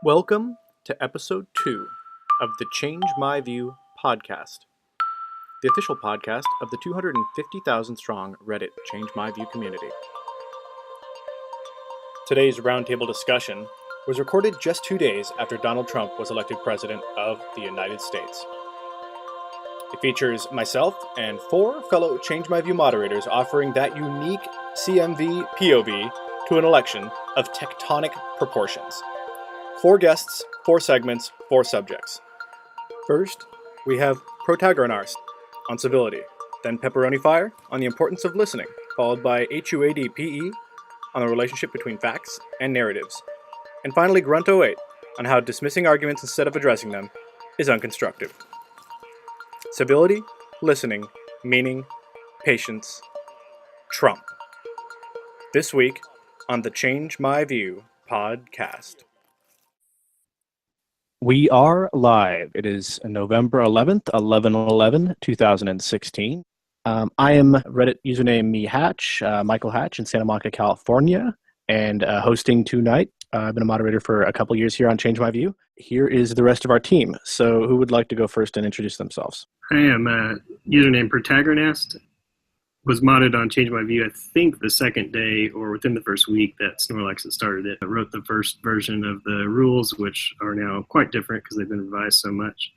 Welcome to episode 2 of the Change My View podcast, the official podcast of the 250,000 strong Reddit Change My View community. Today's roundtable discussion was recorded just 2 days after Donald Trump was elected President of the United States. It features myself and 4 fellow Change My View moderators offering that unique CMV POV to an election of tectonic proportions. 4 guests, 4 segments, 4 subjects. First, we have protagornast on civility, then PepperoniFire on the importance of listening, followed by huadpe on the relationship between facts and narratives, and finally Grunt08 on how dismissing arguments instead of addressing them is unconstructive. Civility, listening, meaning, patience, Trump. This week on the Change My View podcast. We are live. It is November 11th, 11/11/2016. I am Reddit username mehatch, Michael Hatch in Santa Monica, California, and hosting tonight. I've been a moderator for a couple years here on Change My View. Here is the rest of our team. So who would like to go first and introduce themselves? I am username protagornast. Was modded on Change My View, I think the second day or within the first week that Snorlax had started it. I wrote the first version of the rules, which are now quite different because they've been revised so much.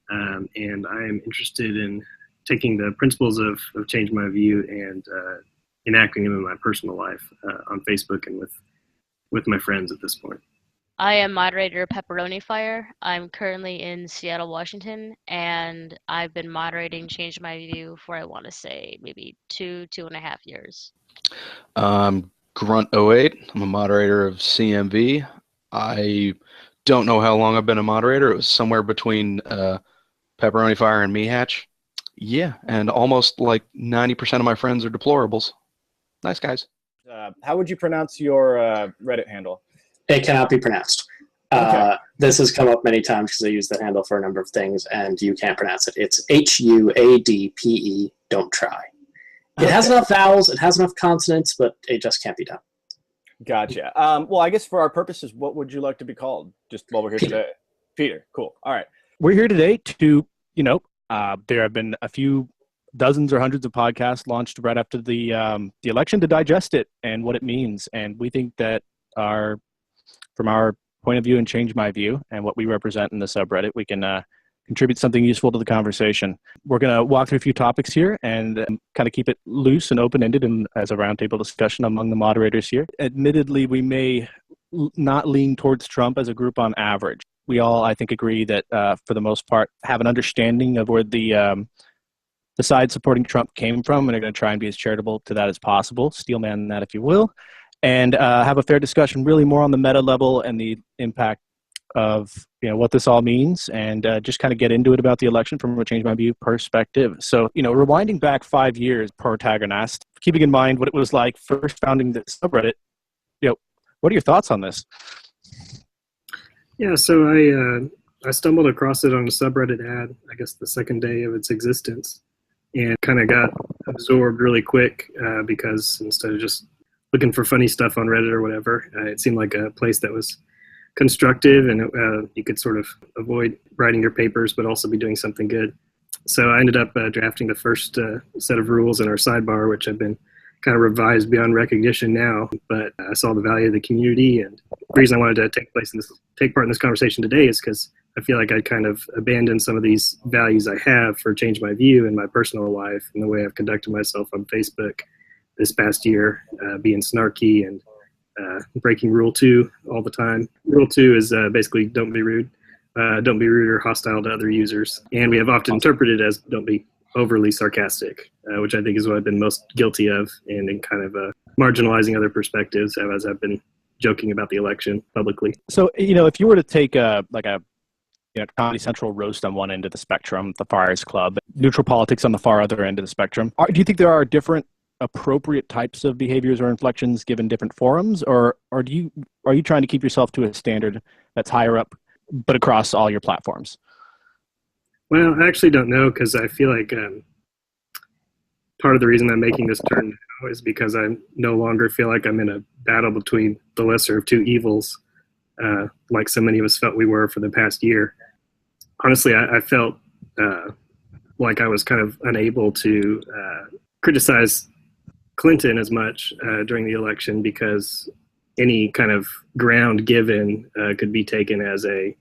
And I am interested in taking the principles of Change My View and enacting them in my personal life on Facebook and with my friends at this point. I am moderator PepperoniFire. I'm currently in Seattle, Washington, and I've been moderating Change My View for, I want to say, maybe 2.5 years. Grunt08. I'm a moderator of CMV. I don't know how long I've been a moderator. It was somewhere between PepperoniFire and mehatch. Yeah, and almost like 90% of my friends are deplorables. Nice guys. How would you pronounce your Reddit handle? It cannot be pronounced. Okay. This has come up many times because I use that handle for a number of things, and you can't pronounce it. It's HUADPE. Don't try. It has enough vowels, it has enough consonants, but it just can't be done. Gotcha. Well, I guess for our purposes, what would you like to be called just while we're here today? Peter. Cool. All right. We're here today to, there have been a few dozens or hundreds of podcasts launched right after the election to digest it and what it means. And we think that from our point of view and Change My View and what we represent in the subreddit, we can contribute something useful to the conversation. We're going to walk through a few topics here and kind of keep it loose and open-ended and as a roundtable discussion among the moderators here. Admittedly, we may not lean towards Trump as a group on average. We all, I think, agree that for the most part have an understanding of where the side supporting Trump came from and are going to try and be as charitable to that as possible. Steelman that, if you will. And have a fair discussion really more on the meta level and the impact of what this all means and just kind of get into it about the election from a Change My View perspective. So, rewinding back 5 years, protagonist, keeping in mind what it was like first founding the subreddit, what are your thoughts on this? Yeah, so I stumbled across it on a subreddit ad, I guess the second day of its existence, and kind of got absorbed really quick because instead of just looking for funny stuff on Reddit or whatever, it seemed like a place that was constructive and you could sort of avoid writing your papers but also be doing something good. So I ended up drafting the first set of rules in our sidebar, which have been kind of revised beyond recognition now, but I saw the value of the community, and the reason I wanted to take part in this conversation today is because I feel like I kind of abandoned some of these values I have for Change My View in my personal life and the way I've conducted myself on Facebook this past year, being snarky and breaking Rule 2 all the time. Rule 2 is basically don't be rude. Don't be rude or hostile to other users. And we have often interpreted as don't be overly sarcastic, which I think is what I've been most guilty of, and in kind of marginalizing other perspectives as I've been joking about the election publicly. So, if you were to take a Comedy Central roast on one end of the spectrum, the Friars Club, neutral politics on the far other end of the spectrum, do you think there are different appropriate types of behaviors or inflections given different forums, or are you trying to keep yourself to a standard that's higher up but across all your platforms? Well, I actually don't know, because I feel like part of the reason I'm making this turn now is because I no longer feel like I'm in a battle between the lesser of two evils. like so many of us felt we were for the past year. Honestly, I felt like I was kind of unable to criticize Clinton as much during the election because any kind of ground given could be taken as a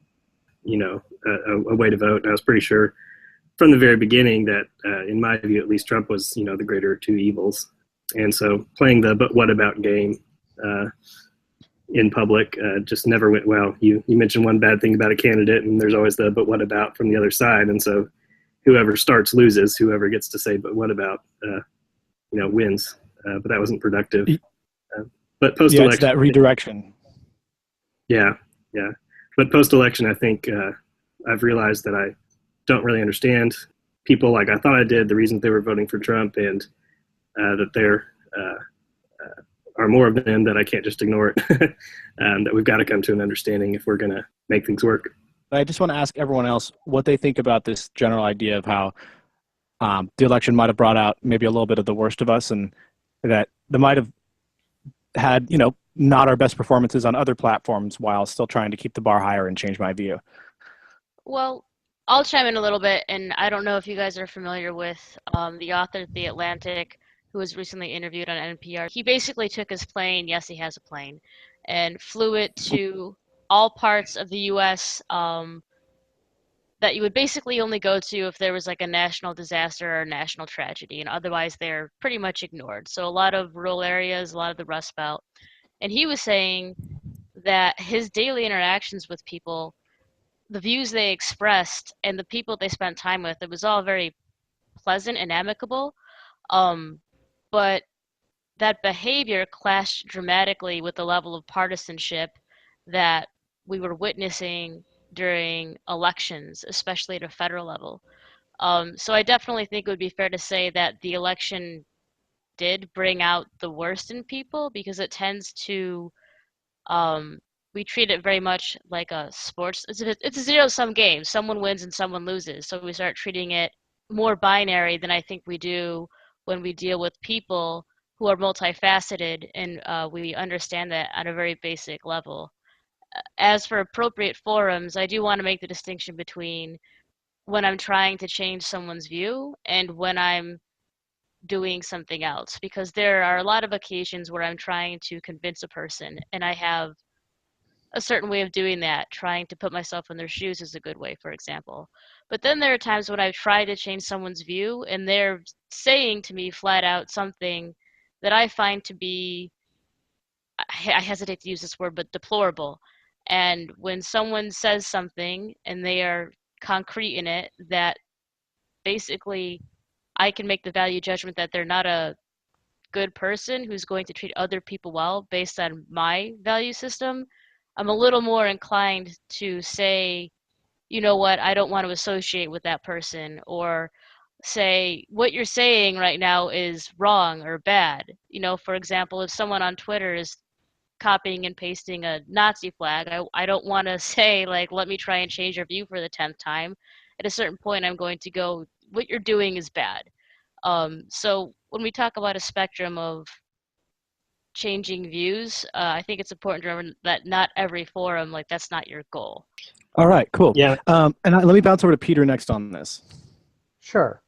way to vote. And I was pretty sure from the very beginning that, in my view, at least Trump was, the greater of two evils. And so playing the but what about game in public just never went well. You mentioned one bad thing about a candidate, and there's always the but what about from the other side. And so whoever starts loses. Whoever gets to say but what about, wins. But that wasn't productive. But post-election, it's that redirection. Yeah. But post-election, I think I've realized that I don't really understand people like I thought I did, the reasons they were voting for Trump, and that there are more of them, that I can't just ignore it, that we've got to come to an understanding if we're going to make things work. I just want to ask everyone else what they think about this general idea of how the election might have brought out maybe a little bit of the worst of us, and that they might have had, not our best performances on other platforms while still trying to keep the bar higher and change my view. Well, I'll chime in a little bit, and I don't know if you guys are familiar with the author of The Atlantic, who was recently interviewed on NPR. He basically took his plane, yes, he has a plane, and flew it to all parts of the U.S. That you would basically only go to if there was like a national disaster or a national tragedy, and otherwise they're pretty much ignored. So a lot of rural areas, a lot of the Rust Belt. And he was saying that his daily interactions with people, the views they expressed, and the people they spent time with, it was all very pleasant and amicable. But that behavior clashed dramatically with the level of partisanship that we were witnessing during elections, especially at a federal level. So I definitely think it would be fair to say that the election did bring out the worst in people, because it tends to, we treat it very much like a sports, it's a zero-sum game. Someone wins and someone loses. So we start treating it more binary than I think we do when we deal with people who are multifaceted, and we understand that at a very basic level. As for appropriate forums, I do want to make the distinction between when I'm trying to change someone's view and when I'm doing something else, because there are a lot of occasions where I'm trying to convince a person, and I have a certain way of doing that. Trying to put myself in their shoes is a good way, for example. But then there are times when I try to change someone's view and they're saying to me flat out something that I find to be, I hesitate to use this word, but deplorable. And when someone says something and they are concrete in it, that basically I can make the value judgment that they're not a good person who's going to treat other people well based on my value system, I'm a little more inclined to say, you know what, I don't want to associate with that person, or say, what you're saying right now is wrong or bad. For example, if someone on Twitter is copying and pasting a Nazi flag, I don't want to say, like, let me try and change your view for the 10th time. At a certain point, I'm going to go, what you're doing is bad. So when we talk about a spectrum of changing views, I think it's important to remember that not every forum, like, that's not your goal. All right, cool. Yeah. Let me bounce over to Peter next on this. Sure.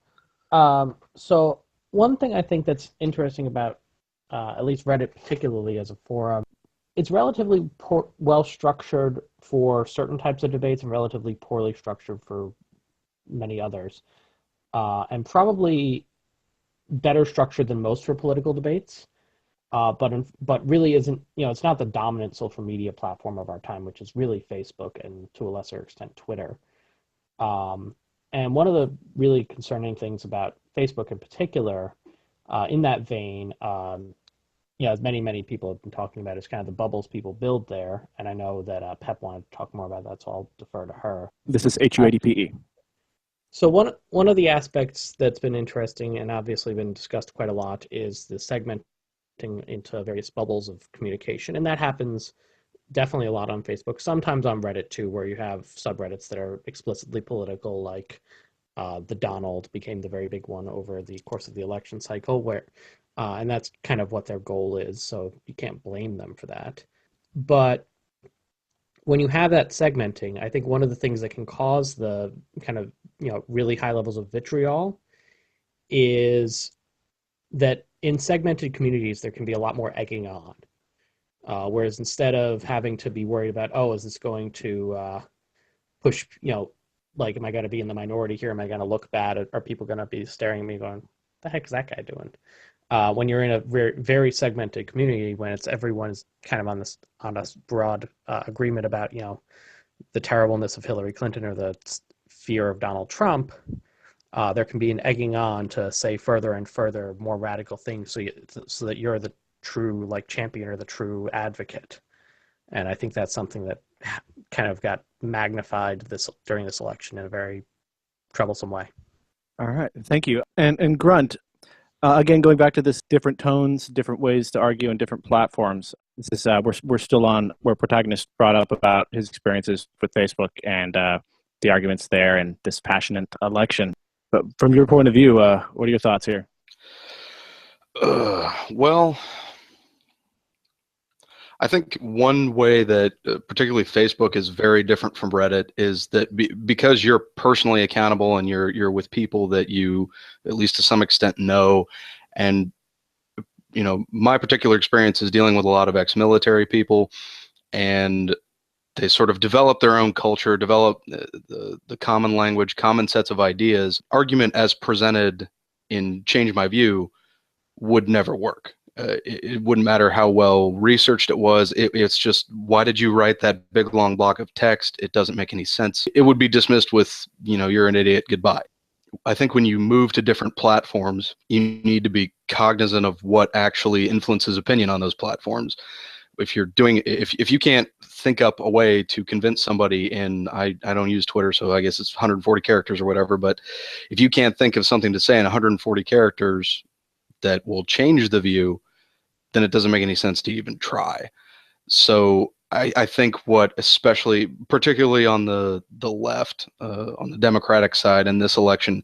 So one thing I think that's interesting about at least Reddit particularly as a forum, it's relatively well structured for certain types of debates and relatively poorly structured for many others, and probably better structured than most for political debates, but really isn't, it's not the dominant social media platform of our time, which is really Facebook and to a lesser extent Twitter. And one of the really concerning things about Facebook in particular, in that vein, as many people have been talking about, is kind of the bubbles people build there. And I know that Pep wanted to talk more about that, so I'll defer to her. This is huadpe. So one of the aspects that's been interesting and obviously been discussed quite a lot is the segmenting into various bubbles of communication. And that happens definitely a lot on Facebook, sometimes on Reddit too, where you have subreddits that are explicitly political, like the Donald became the very big one over the course of the election cycle, where and that's kind of what their goal is, so you can't blame them for that. But when you have that segmenting, I think one of the things that can cause the kind of, really high levels of vitriol is that in segmented communities, there can be a lot more egging on. Whereas instead of having to be worried about, oh, is this going to push, like, am I going to be in the minority here? Am I going to look bad? Are people going to be staring at me going, what the heck is that guy doing? When you're in a very, very segmented community, when everyone's kind of on this broad agreement about, the terribleness of Hillary Clinton or the fear of Donald Trump, there can be an egging on to say further and further more radical things, so that you're the true champion or the true advocate. And I think that's something that kind of got magnified during this election in a very troublesome way. All right, thank you. And Grunt, again, going back to this different tones, different ways to argue, and different platforms. This is we're still on where Protagonist brought up about his experiences with Facebook and the arguments there and this passionate election. But from your point of view, what are your thoughts here? Well, I think one way that particularly Facebook is very different from Reddit is that because you're personally accountable and you're with people that you, at least to some extent, know. And my particular experience is dealing with a lot of ex-military people, and they sort of develop their own culture, develop the common language, common sets of ideas. Argument as presented in Change My View would never work. It wouldn't matter how well researched it was. It's just, why did you write that big long block of text? It doesn't make any sense. It would be dismissed with, you're an idiot, goodbye. I think when you move to different platforms, you need to be cognizant of what actually influences opinion on those platforms. If you can't think up a way to convince somebody in, I don't use Twitter, so I guess it's 140 characters or whatever, but if you can't think of something to say in 140 characters that will change the view, then it doesn't make any sense to even try. So I think particularly on the left, on the Democratic side in this election,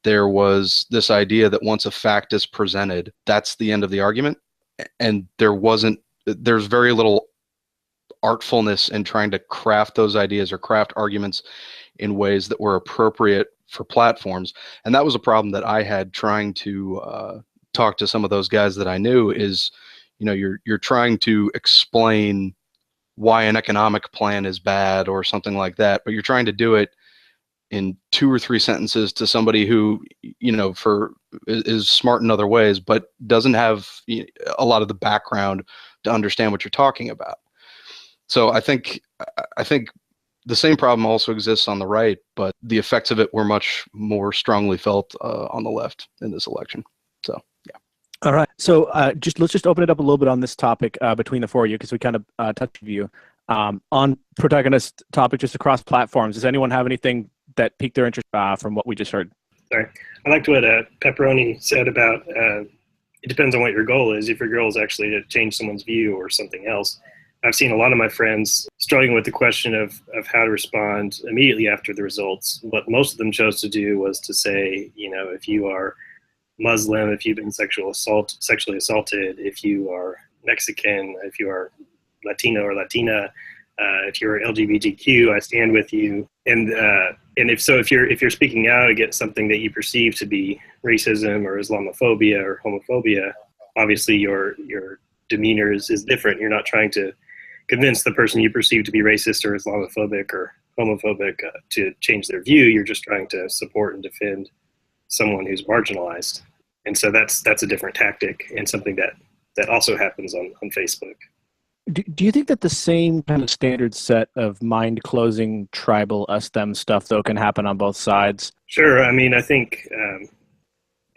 there was this idea that once a fact is presented, that's the end of the argument. And there's very little artfulness in trying to craft those ideas or craft arguments in ways that were appropriate for platforms. And that was a problem that I had trying to talk to some of those guys that I knew is, you're trying to explain why an economic plan is bad or something like that, but you're trying to do it in 2 or 3 sentences to somebody who, is smart in other ways, but doesn't have a lot of the background to understand what you're talking about. So I think the same problem also exists on the right, but the effects of it were much more strongly felt on the left in this election. So, yeah. All right. So let's just open it up a little bit on this topic between the four of you, because we kind of touched you on Protagonist topic just across platforms. Does anyone have anything that piqued their interest from what we just heard? Sorry. I liked what Pepperoni said about it depends on what your goal is. If your goal is actually to change someone's view or something else. I've seen a lot of my friends struggling with the question of how to respond immediately after the results. What most of them chose to do was to say, if you are Muslim, if you've been sexually assaulted, if you are Mexican, if you are Latino or Latina, if you're LGBTQ, I stand with you. And if you're speaking out against something that you perceive to be racism or Islamophobia or homophobia, obviously your demeanor is different. You're not trying to convince the person you perceive to be racist or Islamophobic or homophobic to change their view. You're just trying to support and defend someone who's marginalized. And so that's a different tactic, and something that also happens on Facebook. Do you think that the same kind of standard set of mind-closing tribal us-them stuff, though, can happen on both sides? Sure. I mean, I think,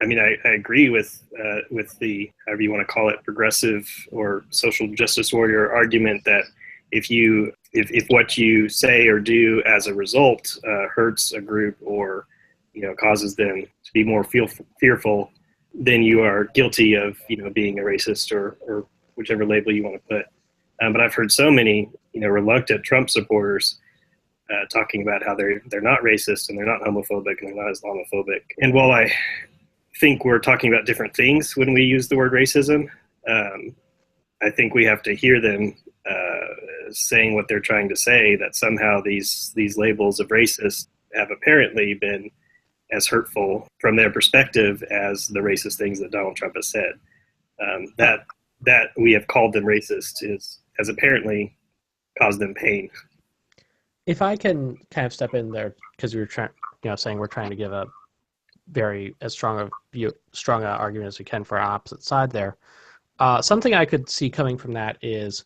I agree with the, however you want to call it, progressive or social justice warrior argument that if what you say or do as a result hurts a group or, causes them to be more fearful, then you are guilty of, being a racist or whichever label you want to put. But I've heard so many, reluctant Trump supporters talking about how they're not racist and they're not homophobic and they're not Islamophobic. And while I think we're talking about different things when we use the word racism, I think we have to hear them saying what they're trying to say, that somehow these labels of racist have apparently been as hurtful from their perspective as the racist things that Donald Trump has said. That we have called them racist has apparently caused them pain. If I can kind of step in there, because we were saying we're trying to give a very as strong a argument as we can for our opposite side there. Something I could see coming from that is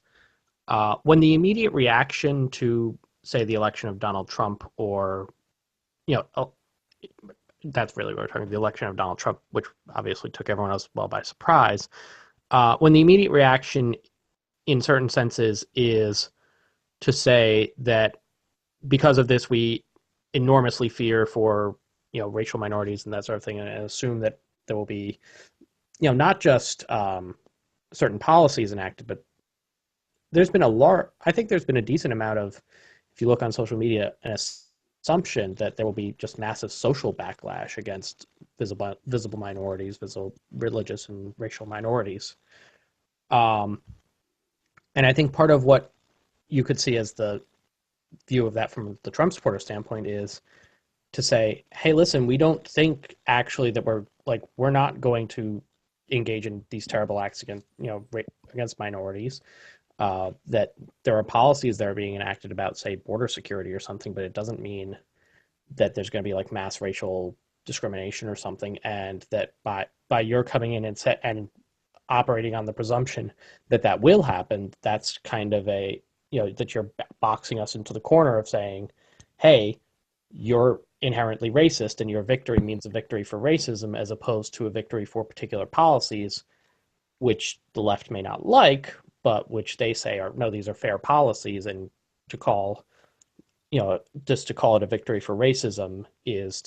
when the immediate reaction to, say, the election of Donald Trump, or that's really what we're talking about, the election of Donald Trump, which obviously took everyone else well by surprise. When the immediate reaction, in certain senses, is to say that because of this, we enormously fear for racial minorities and that sort of thing, and assume that there will be not just certain policies enacted, but there's been I think there's been a decent amount of, if you look on social media, an assumption that there will be just massive social backlash against visible minorities, visible religious and racial minorities. And I think part of what you could see as the view of that from the Trump supporter standpoint is to say, hey, listen, we don't think actually that we're not going to engage in these terrible acts against minorities. That there are policies that are being enacted about, say, border security or something, but it doesn't mean that there's going to be mass racial discrimination or something, and that by your coming in and operating on the presumption that will happen, that's kind of that you're boxing us into the corner of saying, hey, you're inherently racist and your victory means a victory for racism as opposed to a victory for particular policies, which the left may not like, but which they say these are fair policies, and to call it a victory for racism is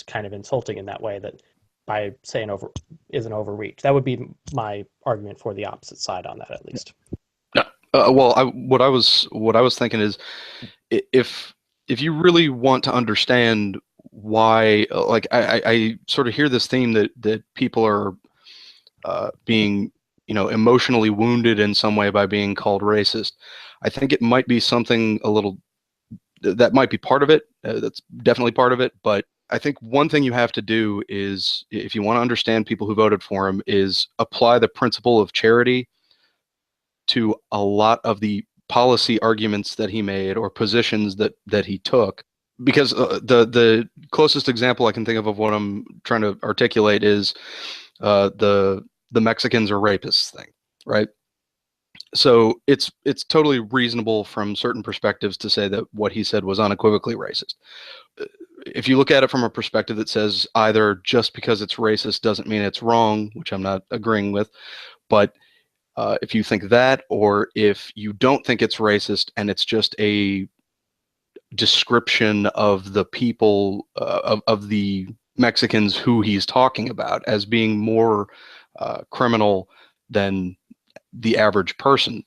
kind of insulting in that way, that by saying is an overreach. That would be my argument for the opposite side on that, at least. What I was thinking is, if you really want to understand why, I sort of hear this theme that people are being emotionally wounded in some way by being called racist. I think it might be something that might be part of it. That's definitely part of it. But I think one thing you have to do is, if you want to understand people who voted for him, is apply the principle of charity to a lot of the policy arguments that he made or positions that he took. Because the closest example I can think of what I'm trying to articulate is the Mexicans are rapists thing, right? So it's totally reasonable from certain perspectives to say that what he said was unequivocally racist. If you look at it from a perspective that says either just because it's racist doesn't mean it's wrong, which I'm not agreeing with, but if you think that, or if you don't think it's racist and it's just a description of the people of the Mexicans who he's talking about as being more criminal than the average person,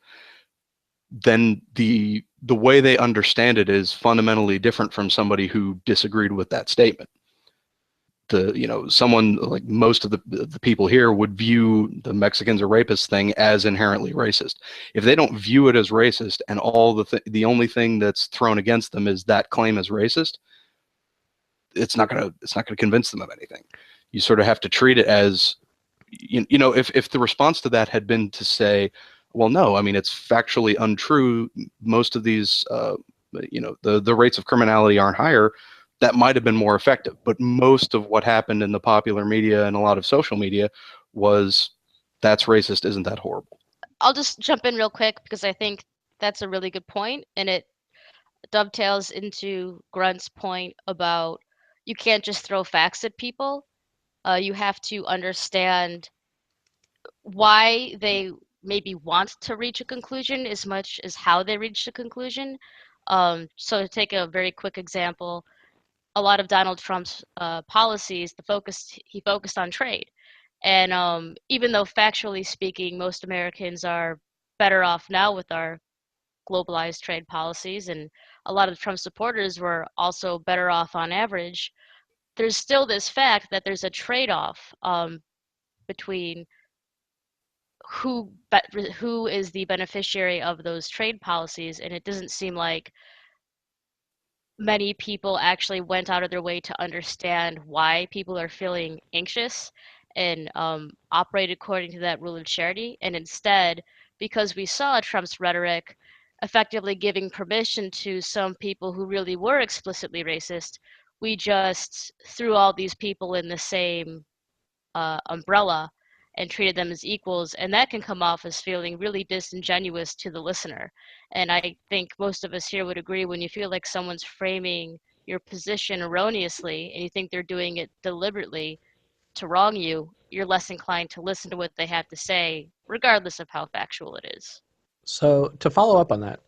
then the way they understand it is fundamentally different from somebody who disagreed with that statement. Someone like most of the people here would view the Mexicans are rapists thing as inherently racist. If they don't view it as racist, and the only thing that's thrown against them is that claim as racist, it's not gonna convince them of anything. You sort of have to treat it as, if the response to that had been to say, well, no, I mean, it's factually untrue, most of these the rates of criminality aren't higher, that might have been more effective. But most of what happened in the popular media and a lot of social media was, that's racist, isn't that horrible? I'll just jump in real quick because I think that's a really good point, and it dovetails into Grunt's point about you can't just throw facts at people. You have to understand why they maybe want to reach a conclusion as much as how they reach a conclusion. So to take a very quick example, a lot of Donald Trump's policies, he focused on trade. And even though factually speaking, most Americans are better off now with our globalized trade policies, and a lot of Trump supporters were also better off on average, there's still this fact that there's a trade-off between who is the beneficiary of those trade policies, and it doesn't seem like many people actually went out of their way to understand why people are feeling anxious and operate according to that rule of charity. And instead, because we saw Trump's rhetoric effectively giving permission to some people who really were explicitly racist, we just threw all these people in the same umbrella and treated them as equals, and that can come off as feeling really disingenuous to the listener. And I think most of us here would agree, when you feel like someone's framing your position erroneously and you think they're doing it deliberately to wrong you, you're less inclined to listen to what they have to say, regardless of how factual it is. So to follow up on that,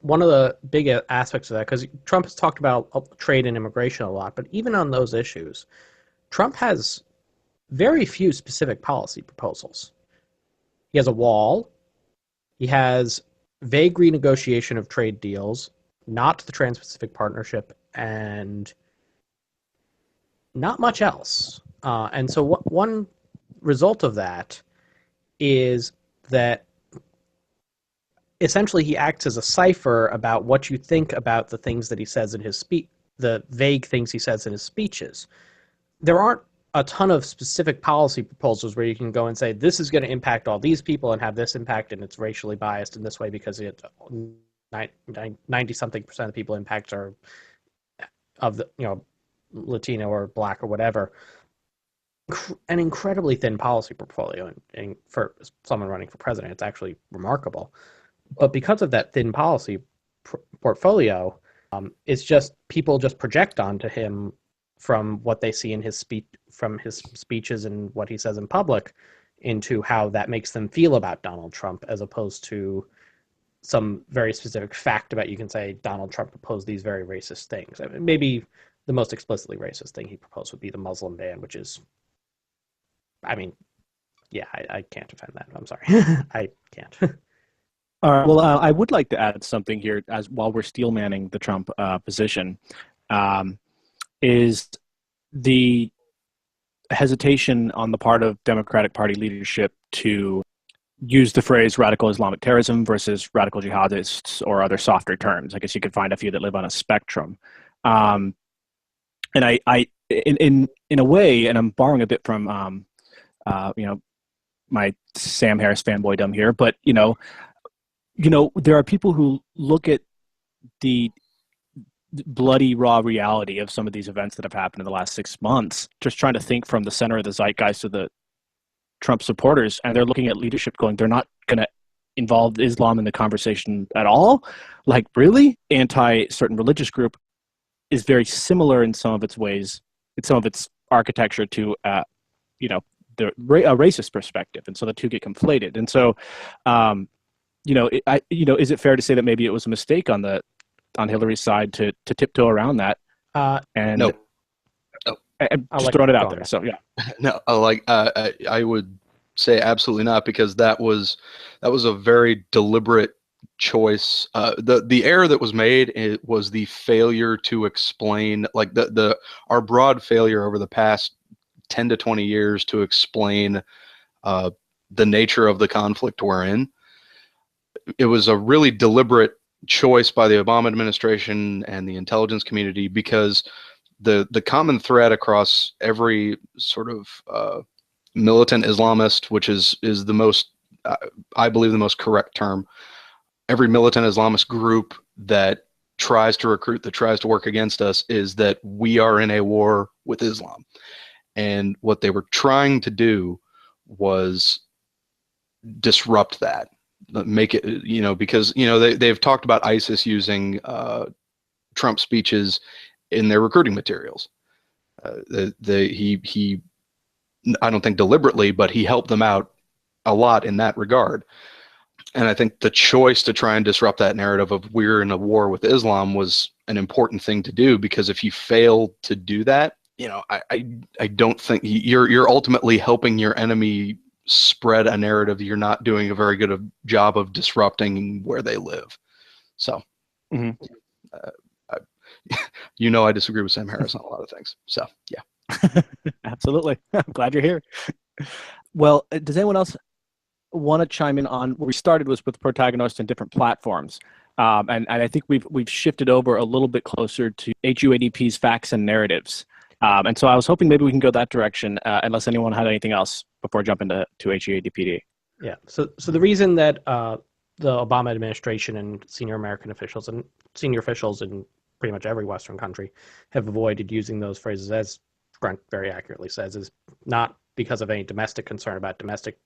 one of the big aspects of that, because Trump has talked about trade and immigration a lot, but even on those issues, Trump has very few specific policy proposals. He has a wall. He has vague renegotiation of trade deals, not the Trans-Pacific Partnership, and not much else. And so one result of that is that essentially he acts as a cipher about what you think about the things that he says in his speech, the vague things he says in his speeches. There aren't a ton of specific policy proposals where you can go and say, this is going to impact all these people and have this impact, and it's racially biased in this way because 90-something% of the people impacts are of the, Latino or Black or whatever. An incredibly thin policy portfolio, and for someone running for president, it's actually remarkable. But because of that thin policy portfolio, it's just people just project onto him from what they see in his speech, from his speeches and what he says in public, into how that makes them feel about Donald Trump, as opposed to some very specific fact about, you can say Donald Trump proposed these very racist things. I mean, maybe the most explicitly racist thing he proposed would be the Muslim ban, which is, I mean, yeah, I can't defend that. I'm sorry. I can't. All right. Well, I would like to add something here as while we're steel manning the Trump position. Is the hesitation on the part of Democratic Party leadership to use the phrase radical Islamic terrorism versus radical jihadists or other softer terms. I guess you could find a few that live on a spectrum. And I in a way, and I'm borrowing a bit from my Sam Harris fanboydom here, but there are people who look at the bloody raw reality of some of these events that have happened in the last 6 months, just trying to think from the center of the zeitgeist of the Trump supporters, and they're looking at leadership going, they're not going to involve Islam in the conversation at all? Like, really? Anti-certain religious group is very similar in some of its ways, in some of its architecture to, a racist perspective, and so the two get conflated. And so, is it fair to say that maybe it was a mistake on Hillary's side to tiptoe around that? No. And just throwing it out there. So yeah. No, I would say absolutely not, because that was a very deliberate choice. The error that was made was the failure to explain, like our broad failure over the past 10 to 20 years to explain the nature of the conflict we're in. It was a really deliberate choice by the Obama administration and the intelligence community, because the common thread across every sort of militant Islamist, which is the most, I believe, the most correct term, every militant Islamist group that tries to recruit, that tries to work against us, is that we are in a war with Islam. And what they were trying to do was disrupt that, make it, because, they've talked about ISIS using Trump speeches in their recruiting materials. He I don't think deliberately, but he helped them out a lot in that regard. And I think the choice to try and disrupt that narrative of we're in a war with Islam was an important thing to do, because if you fail to do that, I don't think you're ultimately helping your enemy spread a narrative. You're not doing a very good job of disrupting where they live. So, I disagree with Sam Harris on a lot of things. So, yeah. Absolutely. I'm glad you're here. Well, does anyone else want to chime in on where we started was with protagonists and different platforms. And I think we've shifted over a little bit closer to HUADP's facts and narratives. And so I was hoping maybe we can go that direction, unless anyone had anything else before jumping to HUADPD. Yeah. So the reason that the Obama administration and senior American officials and senior officials in pretty much every Western country have avoided using those phrases, as Grunt very accurately says, is not because of any domestic concern about domestic,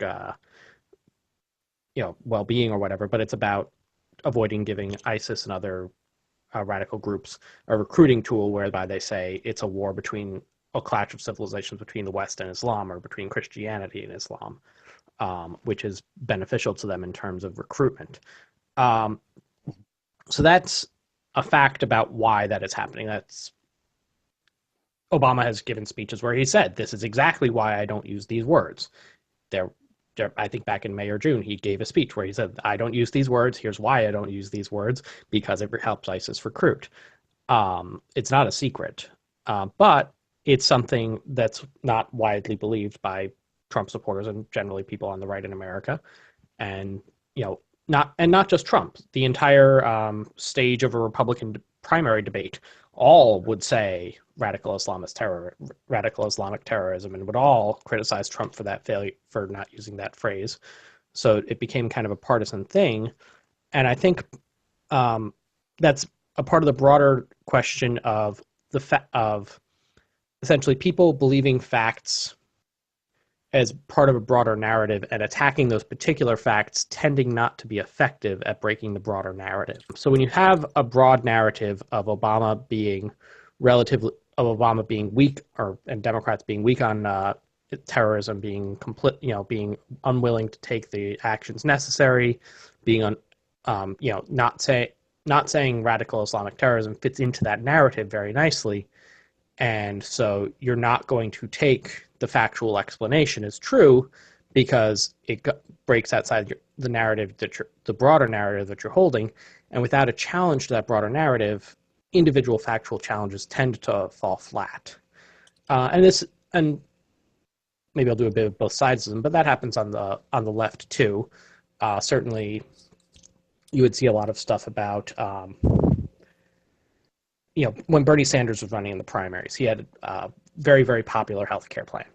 well-being or whatever, but it's about avoiding giving ISIS and other radical groups a recruiting tool whereby they say it's a war between a clash of civilizations between the West and Islam, or between Christianity and Islam, which is beneficial to them in terms of recruitment. So that's a fact about why that is happening. That's Obama has given speeches where he said, this is exactly why I don't use these words. I think back in May or June, he gave a speech where he said, I don't use these words. Here's why I don't use these words, because it helps ISIS recruit. It's not a secret, but it's something that's not widely believed by Trump supporters and generally people on the right in America. And, not just Trump, the entire stage of a Republican primary debate, all would say radical Islamic terrorism, and would all criticize Trump for that failure, for not using that phrase. So it became kind of a partisan thing. And I think that's a part of the broader question of of essentially people believing facts as part of a broader narrative and attacking those particular facts tending not to be effective at breaking the broader narrative. So when you have a broad narrative of Obama being weak, and Democrats being weak on terrorism, being being unwilling to take the actions necessary, being not saying radical Islamic terrorism fits into that narrative very nicely, and so you're not going to take the factual explanation as true because it breaks outside the narrative the broader narrative that you're holding, and without a challenge to that broader narrative, individual factual challenges tend to fall flat. And maybe I'll do a bit of both sides of them, but that happens on the left too. Certainly, you would see a lot of stuff about when Bernie Sanders was running in the primaries, he had a very, very popular healthcare plan,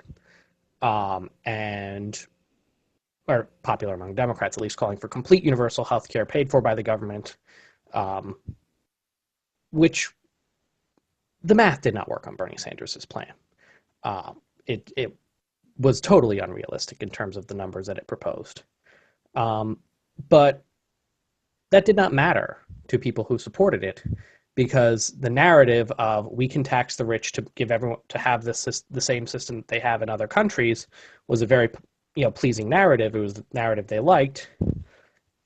or popular among Democrats at least, calling for complete universal healthcare paid for by the government, which the math did not work on Bernie Sanders' plan. It was totally unrealistic in terms of the numbers that it proposed. But that did not matter to people who supported it, because the narrative of we can tax the rich to give everyone to have the same system that they have in other countries was a very pleasing narrative. It was the narrative they liked.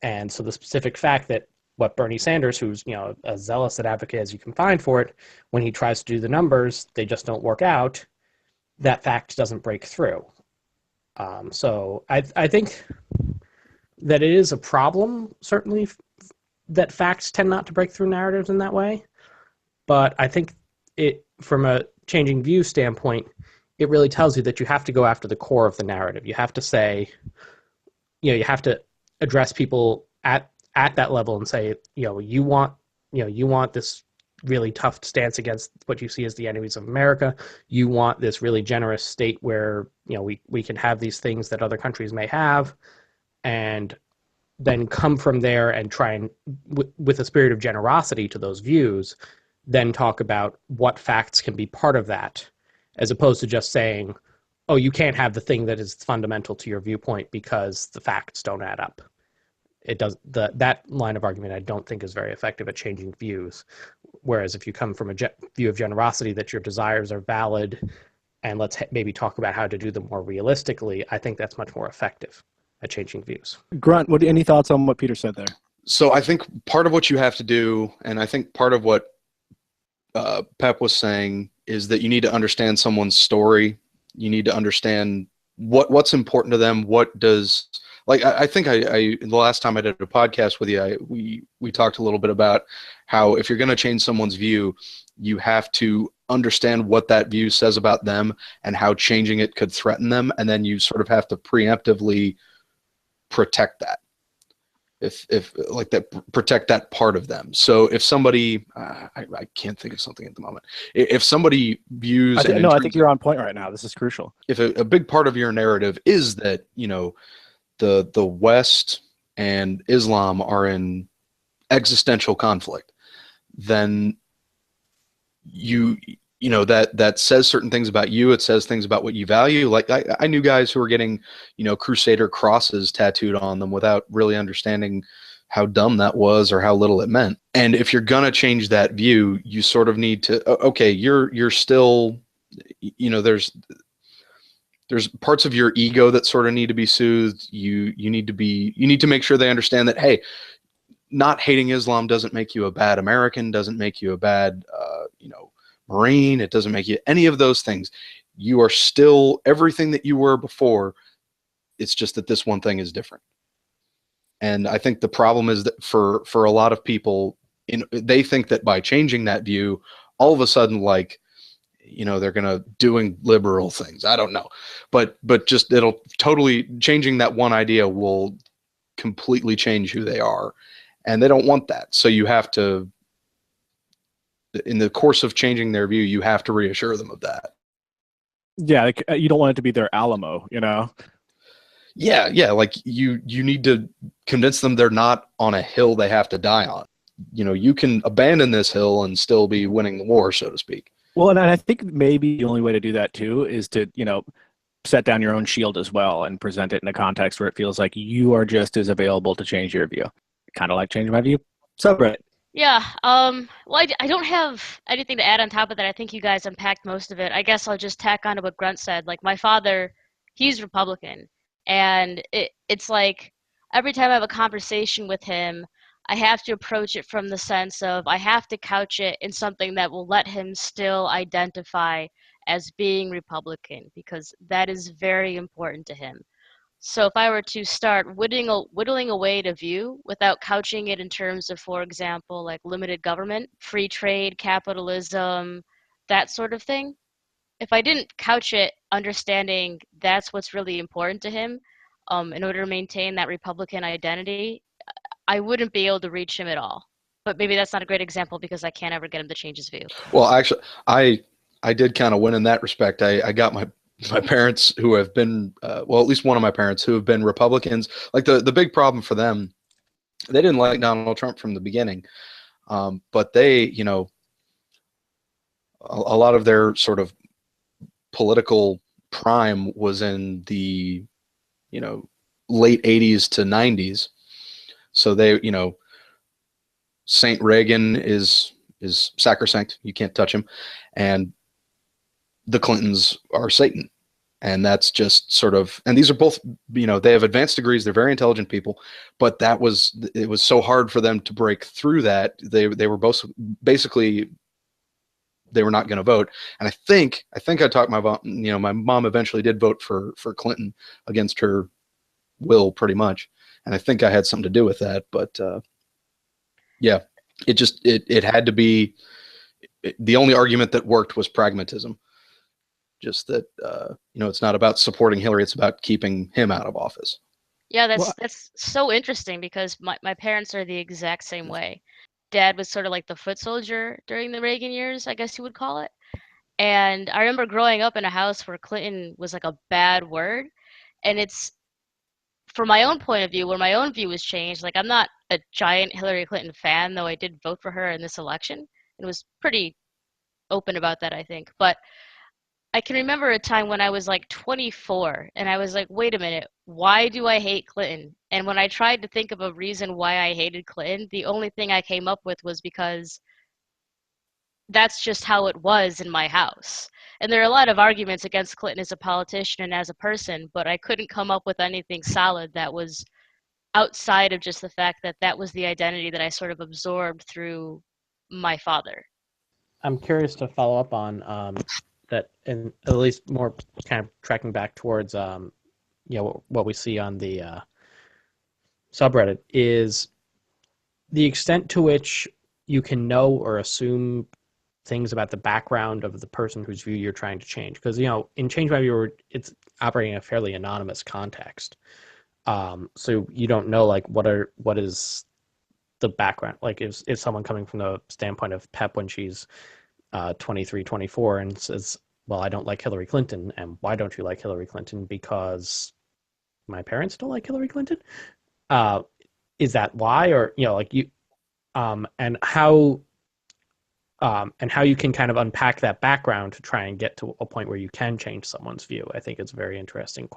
And so the specific fact that what Bernie Sanders, who's as zealous an advocate as you can find for it, when he tries to do the numbers, they just don't work out, that fact doesn't break through. So I think that it is a problem, certainly, that facts tend not to break through narratives in that way. But I think from a changing view standpoint, it really tells you that you have to go after the core of the narrative. You have to say, you have to address people at that level and say, you want this really tough stance against what you see as the enemies of America. You want this really generous state where, we can have these things that other countries may have, and then come from there and try and, with a spirit of generosity to those views, then talk about what facts can be part of that, as opposed to just saying, oh, you can't have the thing that is fundamental to your viewpoint because the facts don't add up. It does that line of argument I don't think is very effective at changing views. Whereas if you come from a view of generosity, that your desires are valid, and let's maybe talk about how to do them more realistically, I think that's much more effective at changing views. Grunt, any thoughts on what Peter said there? So I think part of what you have to do, and I think part of what Pep was saying, is that you need to understand someone's story. You need to understand what's important to them. What does, I think the last time I did a podcast with you, we talked a little bit about how if you're going to change someone's view, you have to understand what that view says about them and how changing it could threaten them. And then you sort of have to preemptively protect that. If like that, protect that part of them. So if somebody, I can't think of something at the moment. If somebody views, I think you're on point right now. This is crucial. If a big part of your narrative is that, you know, the West and Islam are in existential conflict, then you know that says certain things about you. It says things about what you value. Like I knew guys who were getting, you know, Crusader crosses tattooed on them without really understanding how dumb that was or how little it meant. And if you're gonna change that view, you sort of need to, okay, you're still, you know, there's parts of your ego that sort of need to be soothed. You need to make sure they understand that, hey, not hating Islam doesn't make you a bad American, doesn't make you a bad, you know, Marine. It doesn't make you any of those things. You are still everything that you were before. It's just that this one thing is different. And I think the problem is that for a lot of people, they think that by changing that view, all of a sudden, like, you know, they're gonna doing liberal things. I don't know, but just it'll totally changing that one idea will completely change who they are, and they don't want that. So you have to, in the course of changing their view, you have to reassure them of that. Yeah, like, you don't want it to be their Alamo, you know? Yeah, like you need to convince them they're not on a hill they have to die on. You know, you can abandon this hill and still be winning the war, so to speak. Well, and I think maybe the only way to do that too is to, you know, set down your own shield as well and present it in a context where it feels like you are just as available to change your view. Kind of like changing my view. Subreddit. Yeah, well, I don't have anything to add on top of that. I think you guys unpacked most of it. I guess I'll just tack on to what Grunt said. Like, my father, he's Republican, and it's like every time I have a conversation with him, I have to approach it from the sense of I have to couch it in something that will let him still identify as being Republican, because that is very important to him. So if I were to start whittling away to view without couching it in terms of, for example, like limited government, free trade, capitalism, that sort of thing, if I didn't couch it understanding that's what's really important to him, in order to maintain that Republican identity, I wouldn't be able to reach him at all. But maybe that's not a great example because I can't ever get him to change his view. Well, actually, I did kind of win in that respect. I got my parents who have been, well, at least one of my parents who have been Republicans. Like the big problem for them, they didn't like Donald Trump from the beginning. But they, you know, a lot of their sort of political prime was in the, you know, late 80s to 90s. So they, you know, Saint Reagan is sacrosanct. You can't touch him. And the Clintons are Satan. And that's just sort of, and these are both, you know, they have advanced degrees. They're very intelligent people, but it was so hard for them to break through that. They were both basically, they were not going to vote. And I think I talked my mom, you know, my mom eventually did vote for Clinton against her will pretty much. And I think I had something to do with that, but yeah, it had to be, the only argument that worked was pragmatism. Just that, you know, it's not about supporting Hillary, it's about keeping him out of office. Yeah, that's so interesting because my parents are the exact same way. Dad was sort of like the foot soldier during the Reagan years, I guess you would call it. And I remember growing up in a house where Clinton was like a bad word. And it's, from my own point of view, where my own view was changed, like I'm not a giant Hillary Clinton fan, though I did vote for her in this election. It was pretty open about that, I think. But I can remember a time when I was like 24 and I was like, wait a minute, why do I hate Clinton? And when I tried to think of a reason why I hated Clinton, the only thing I came up with was because that's just how it was in my house. And there are a lot of arguments against Clinton as a politician and as a person, but I couldn't come up with anything solid that was outside of just the fact that that was the identity that I sort of absorbed through my father. I'm curious to follow up on that, and at least more kind of tracking back towards you know, what we see on the subreddit is the extent to which you can know or assume things about the background of the person whose view you're trying to change. Because, you know, in Change My View, it's operating in a fairly anonymous context. So you don't know like what is the background. Like is someone coming from the standpoint of Pep when she's 23, 24 and says, well, I don't like Hillary Clinton. And why don't you like Hillary Clinton? Because my parents don't like Hillary Clinton. Is that why? Or, like you, and how you can kind of unpack that background to try and get to a point where you can change someone's view. I think it's a very interesting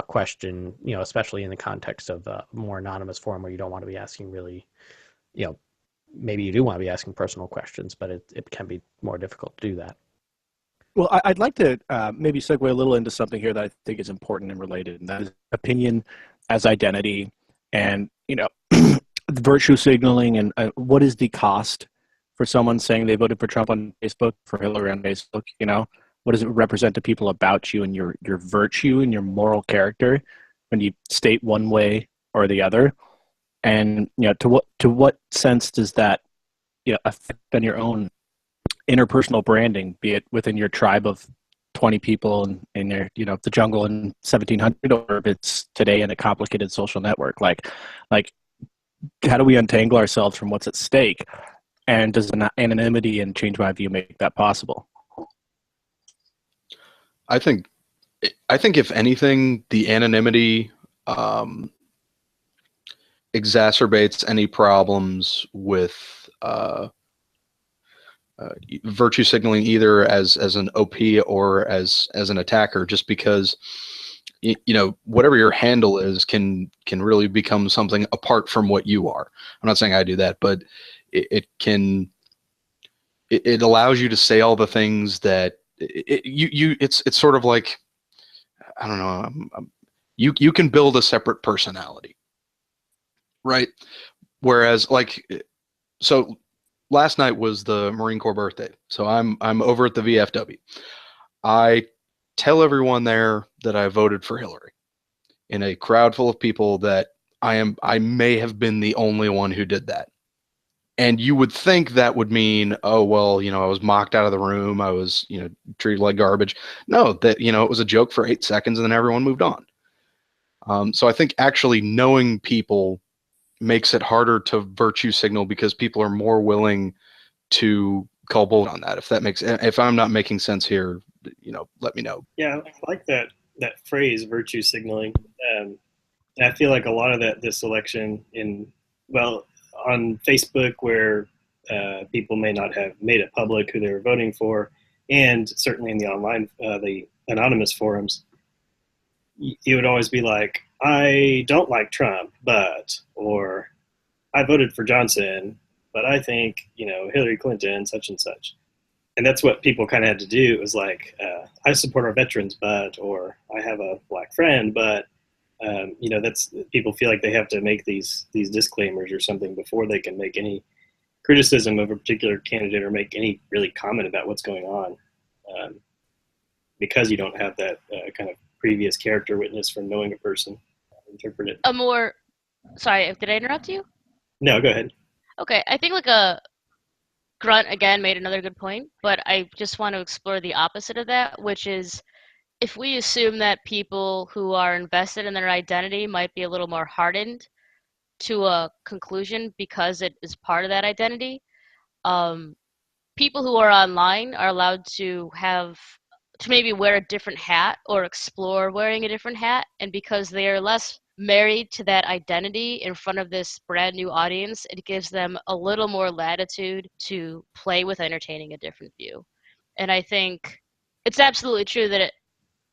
question, especially in the context of a more anonymous forum where you don't want to be asking really, maybe you do want to be asking personal questions, but it can be more difficult to do that. Well, I'd like to maybe segue a little into something here that I think is important and related, and that is opinion as identity, and virtue signaling, and what is the cost for someone saying they voted for Trump on Facebook, for Hillary on Facebook? What does it represent to people about you and your virtue and your moral character when you state one way or the other? And to what sense does that affect on your own interpersonal branding, be it within your tribe of 20 people in your the jungle in 1700, or if it's today in a complicated social network? Like how do we untangle ourselves from what's at stake? And does anonymity and Change My View make that possible? I think if anything, the anonymity exacerbates any problems with virtue signaling, either as an OP or as an attacker, just because whatever your handle is can really become something apart from what you are. I'm not saying I do that, but it allows you to say all the things that it's sort of like, I don't know, you can build a separate personality, right? Whereas so last night was the Marine Corps birthday, so I'm over at the VFW. I tell everyone there that I voted for Hillary in a crowd full of people that I may have been the only one who did that. And you would think that would mean, oh, well, I was mocked out of the room. I was, treated like garbage. No, that, it was a joke for 8 seconds and then everyone moved on. So I think actually knowing people makes it harder to virtue signal, because people are more willing to call bull on that. If I'm not making sense here, let me know. Yeah, I like that phrase, virtue signaling. I feel like a lot of this election on Facebook, where people may not have made it public who they were voting for, and certainly in the online, the anonymous forums, you would always be like, I don't like Trump, or I voted for Johnson, but I think, Hillary Clinton, such and such. And that's what people kind of had to do. It was like, I support our veterans, or I have a black friend, but that's, people feel like they have to make these disclaimers or something before they can make any criticism of a particular candidate or make any really comment about what's going on, because you don't have that kind of previous character witness from knowing a person interpret it. Sorry, did I interrupt you? No, go ahead. Okay, I think Grunt again made another good point, but I just want to explore the opposite of that, which is, if we assume that people who are invested in their identity might be a little more hardened to a conclusion because it is part of that identity, people who are online are allowed to maybe wear a different hat or explore wearing a different hat, and because they are less married to that identity in front of this brand new audience, it gives them a little more latitude to play with entertaining a different view. And I think it's absolutely true that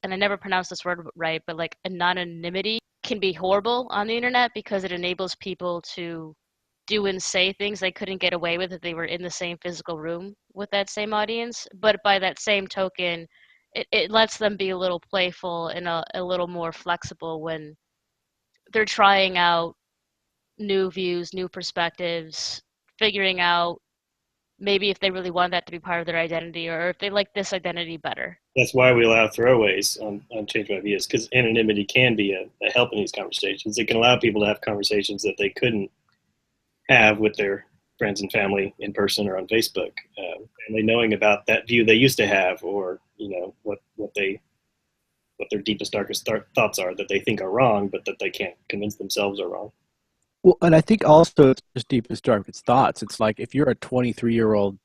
and I never pronounced this word right, but anonymity can be horrible on the internet, because it enables people to do and say things they couldn't get away with if they were in the same physical room with that same audience. But by that same token, it lets them be a little playful and a little more flexible when they're trying out new views, new perspectives, figuring out maybe if they really want that to be part of their identity, or if they like this identity better. That's why we allow throwaways on Change My Views, because anonymity can be a help in these conversations. It can allow people to have conversations that they couldn't have with their friends and family in person or on Facebook, and they knowing about that view they used to have, or what they what their deepest, darkest thoughts are that they think are wrong, but that they can't convince themselves are wrong. Well, and I think also it's just deepest, darkest thoughts. It's like if you're a 23-year-old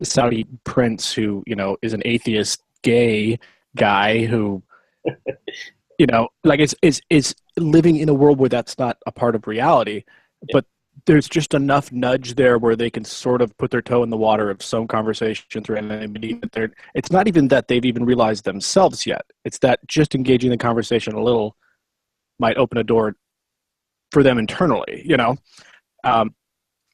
Saudi prince who, is an atheist gay guy who, like it's living in a world where that's not a part of reality, but there's just enough nudge there where they can sort of put their toe in the water of some conversation through anonymity. It's not even that they've even realized themselves yet. It's that just engaging the conversation a little might open a door for them internally,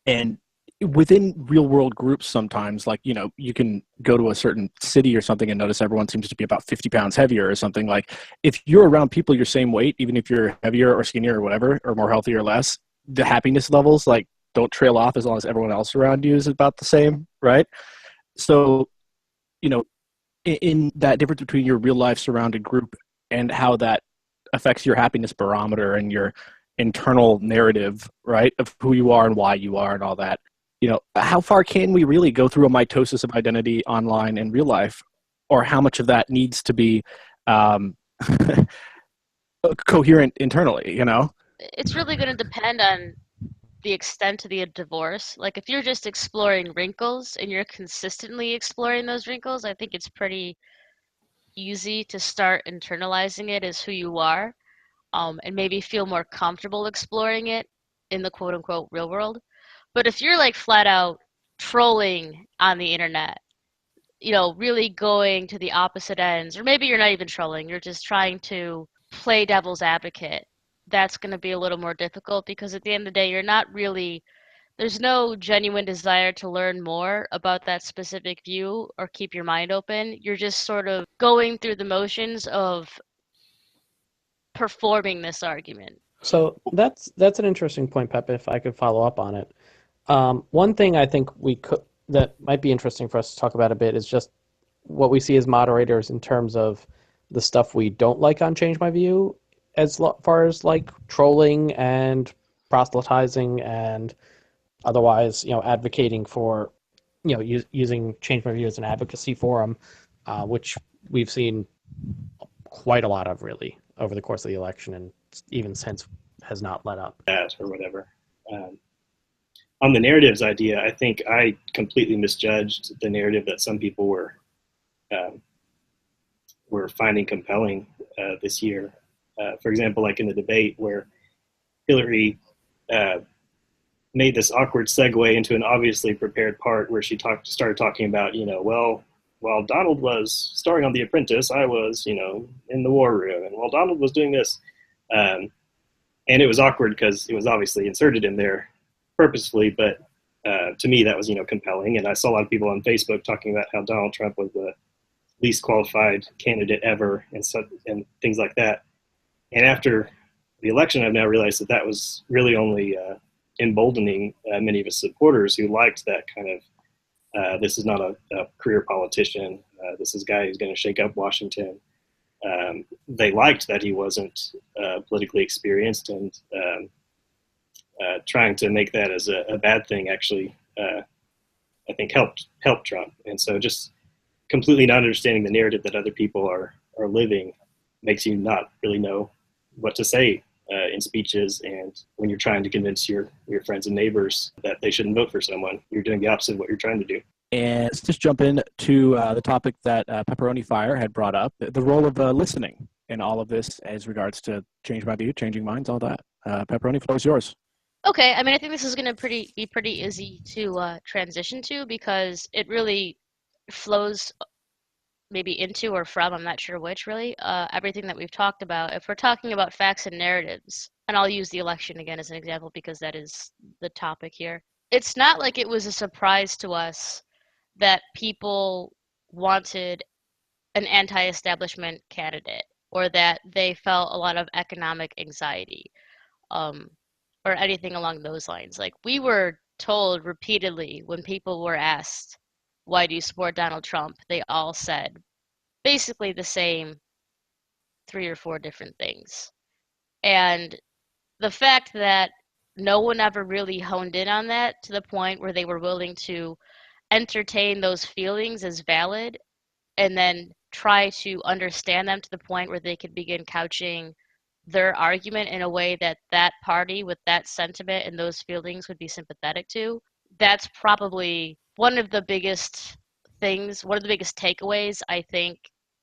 and within real world groups sometimes, like, you can go to a certain city or something and notice everyone seems to be about 50 pounds heavier or something. Like, if you're around people your same weight, even if you're heavier or skinnier or whatever, or more healthy or less, the happiness levels, like, don't trail off as long as everyone else around you is about the same, right? So, in that difference between your real life surrounded group and how that affects your happiness barometer and your internal narrative, right, of who you are and why you are and all that, how far can we really go through a mitosis of identity online and real life, or how much of that needs to be coherent internally, It's really going to depend on the extent of the divorce. Like, if you're just exploring wrinkles and you're consistently exploring those wrinkles, I think it's pretty easy to start internalizing it as who you are, and maybe feel more comfortable exploring it in the quote-unquote real world. But if you're like flat out trolling on the internet, really going to the opposite ends, or maybe you're not even trolling, you're just trying to play devil's advocate, that's going to be a little more difficult, because at the end of the day, there's no genuine desire to learn more about that specific view or keep your mind open. You're just sort of going through the motions of performing this argument. So that's an interesting point, Pep, if I could follow up on it. One thing I think that might be interesting for us to talk about a bit is just what we see as moderators in terms of the stuff we don't like on Change My View, as far as like trolling and proselytizing and otherwise, advocating for, using Change My View as an advocacy forum, which we've seen quite a lot of really over the course of the election, and even since has not let up. That or whatever. On the narratives idea, I think I completely misjudged the narrative that some people were finding compelling this year. For example, like in the debate where Hillary made this awkward segue into an obviously prepared part where she started talking about, while Donald was starring on The Apprentice, I was, in the war room, and while Donald was doing this, and it was awkward because it was obviously inserted in there purposefully, but to me that was, compelling. And I saw a lot of people on Facebook talking about how Donald Trump was the least qualified candidate ever and things like that. And after the election, I've now realized that was really only emboldening many of his supporters who liked that kind of, this is not a career politician, this is a guy who's going to shake up Washington. They liked that he wasn't politically experienced, and trying to make that as a bad thing actually, I think helped Trump. And so just completely not understanding the narrative that other people are living makes you not really know what to say in speeches, and when you're trying to convince your friends and neighbors that they shouldn't vote for someone, you're doing the opposite of what you're trying to do. And let's just jump in to the topic that PepperoniFire had brought up, the role of listening in all of this as regards to Change My View, changing minds, all that. Pepperoni, floor is yours. Okay, I mean, I think this is going to be pretty easy to transition to, because it really flows maybe into or from, I'm not sure which really, everything that we've talked about. If we're talking about facts and narratives, and I'll use the election again as an example because that is the topic here, it's not like it was a surprise to us that people wanted an anti-establishment candidate, or that they felt a lot of economic anxiety, or anything along those lines. Like, we were told repeatedly when people were asked, why do you support Donald Trump? They all said basically the same 3 or 4 different things. And the fact that no one ever really honed in on that to the point where they were willing to entertain those feelings as valid and then try to understand them to the point where they could begin couching their argument in a way that that party with that sentiment and those feelings would be sympathetic to. That's probably one of the biggest things, one of the biggest takeaways, I think,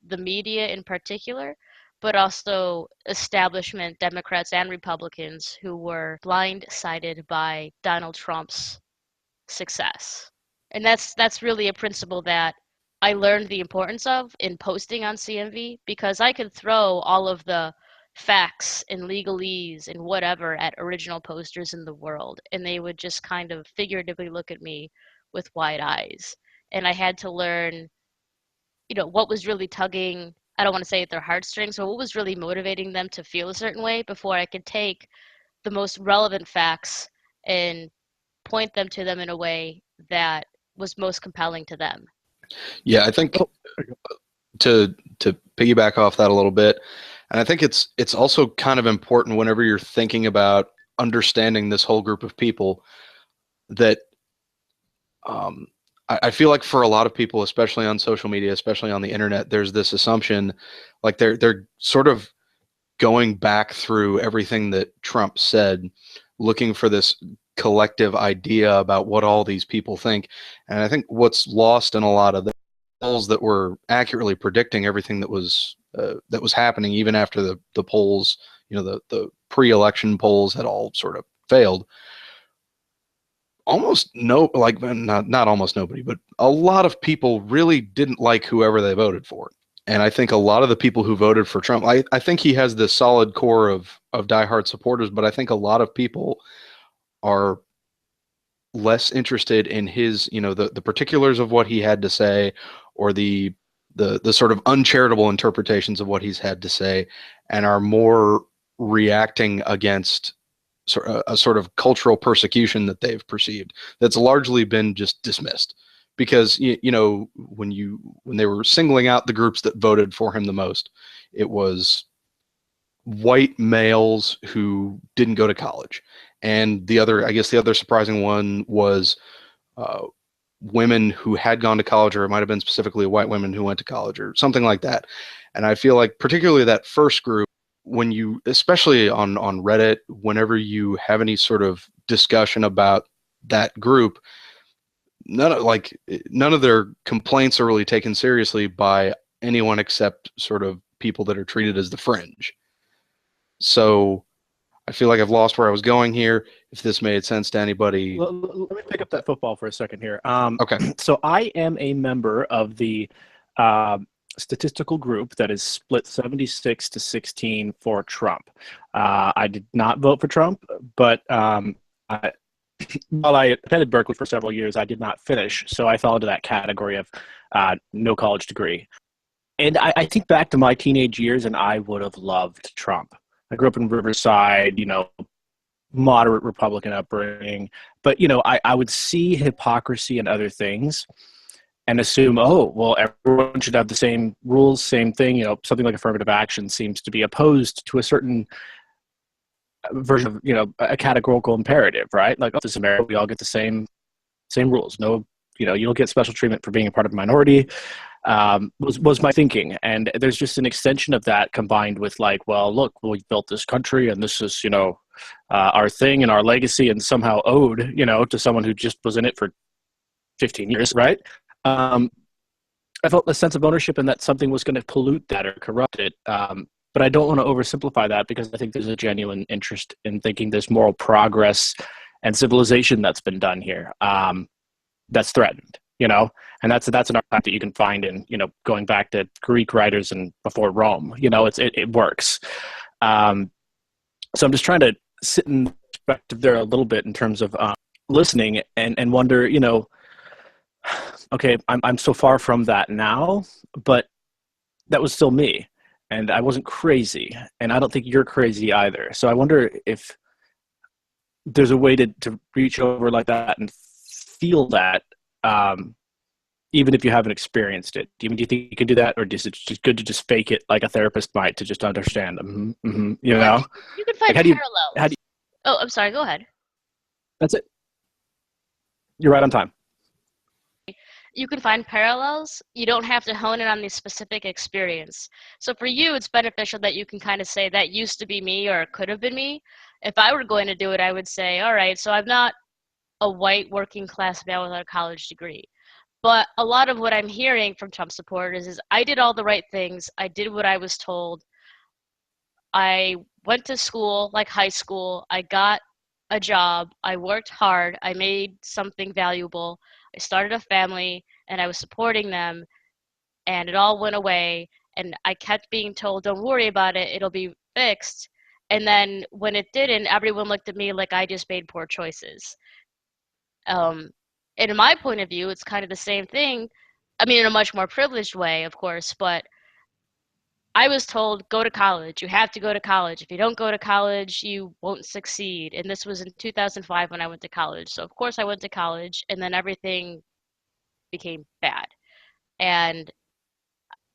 the media in particular, but also establishment Democrats and Republicans who were blindsided by Donald Trump's success. And that's really a principle that I learned the importance of in posting on CMV, because I could throw all of the facts and legalese and whatever at original posters in the world, and they would just kind of figuratively look at me with wide eyes. And I had to learn, what was really tugging, I don't want to say at their heartstrings, but what was really motivating them to feel a certain way before I could take the most relevant facts and point them to them in a way that was most compelling to them. Yeah, I think to piggyback off that a little bit, and I think it's also kind of important whenever you're thinking about understanding this whole group of people that I feel like for a lot of people, especially on social media, especially on the internet, there's this assumption like they're sort of going back through everything that Trump said, looking for this collective idea about what all these people think. And I think what's lost in a lot of the polls that were accurately predicting everything that was happening, even after the polls, the pre-election polls had all sort of failed. Not almost nobody, but a lot of people really didn't like whoever they voted for. And I think a lot of the people who voted for Trump, I think he has this solid core of diehard supporters, but I think a lot of people are less interested in his, the particulars of what he had to say, or the sort of uncharitable interpretations of what he's had to say, and are more reacting against a sort of cultural persecution that they've perceived that's largely been just dismissed. Because when they were singling out the groups that voted for him the most, it was white males who didn't go to college. And the other surprising one was women who had gone to college, or it might have been specifically white women who went to college or something like that. And I feel like particularly that first group, when you, especially on Reddit, whenever you have any sort of discussion about that group, none of their complaints are really taken seriously by anyone except sort of people that are treated as the fringe. So I feel like I've lost where I was going here. If this made sense to anybody. Let me pick up that football for a second here. Okay. So I am a member of the statistical group that is split 76-16 for Trump. I did not vote for Trump, but while I attended Berkeley for several years, I did not finish. So I fell into that category of no college degree. And I think back to my teenage years, and I would have loved Trump. I grew up in Riverside, moderate Republican upbringing. But, I would see hypocrisy and other things and assume, oh, well, everyone should have the same rules, same thing. Something like affirmative action seems to be opposed to a certain version of, a categorical imperative, right? Like, this is America, we all get the same rules. No, you don't get special treatment for being a part of a minority. Was my thinking. And there's just an extension of that combined with like, well, look, we built this country and this is, our thing and our legacy, and somehow owed, to someone who just was in it for 15 years, right? I felt a sense of ownership and that something was going to pollute that or corrupt it. But I don't want to oversimplify that, because I think there's a genuine interest in thinking there's moral progress and civilization that's been done here that's threatened, and that's an artifact that you can find in, going back to Greek writers and before Rome. It works. So I'm just trying to sit in perspective there a little bit in terms of listening and wonder, okay, I'm so far from that now, but that was still me. And I wasn't crazy, and I don't think you're crazy either. So I wonder if there's a way to reach over like that and feel that, even if you haven't experienced it. Do you think you can do that, or is it just good to just fake it like a therapist might, to just understand them? Mm-hmm, You can find parallels. Oh, I'm sorry. Go ahead. That's it. You're right on time. you can find parallels. You don't have to hone in on the specific experience. So for you, it's beneficial that you can kind of say that used to be me or it could have been me. If I were going to do it, I would say, all right, so I'm not a white working class male without a college degree. But a lot of what I'm hearing from Trump supporters is I did all the right things. I did what I was told. I went to school, like high school. I got a job. I worked hard. I made something valuable. I started a family and I was supporting them, and it all went away. And I kept being told, don't worry about it. It'll be fixed. And then when it didn't, everyone looked at me like I just made poor choices. And in my point of view, it's kind of the same thing. I mean, in a much more privileged way, of course, but I was told, go to college. You have to go to college. If you don't go to college, you won't succeed. And this was in 2005 when I went to college. So, of course, I went to college, and then everything became bad. And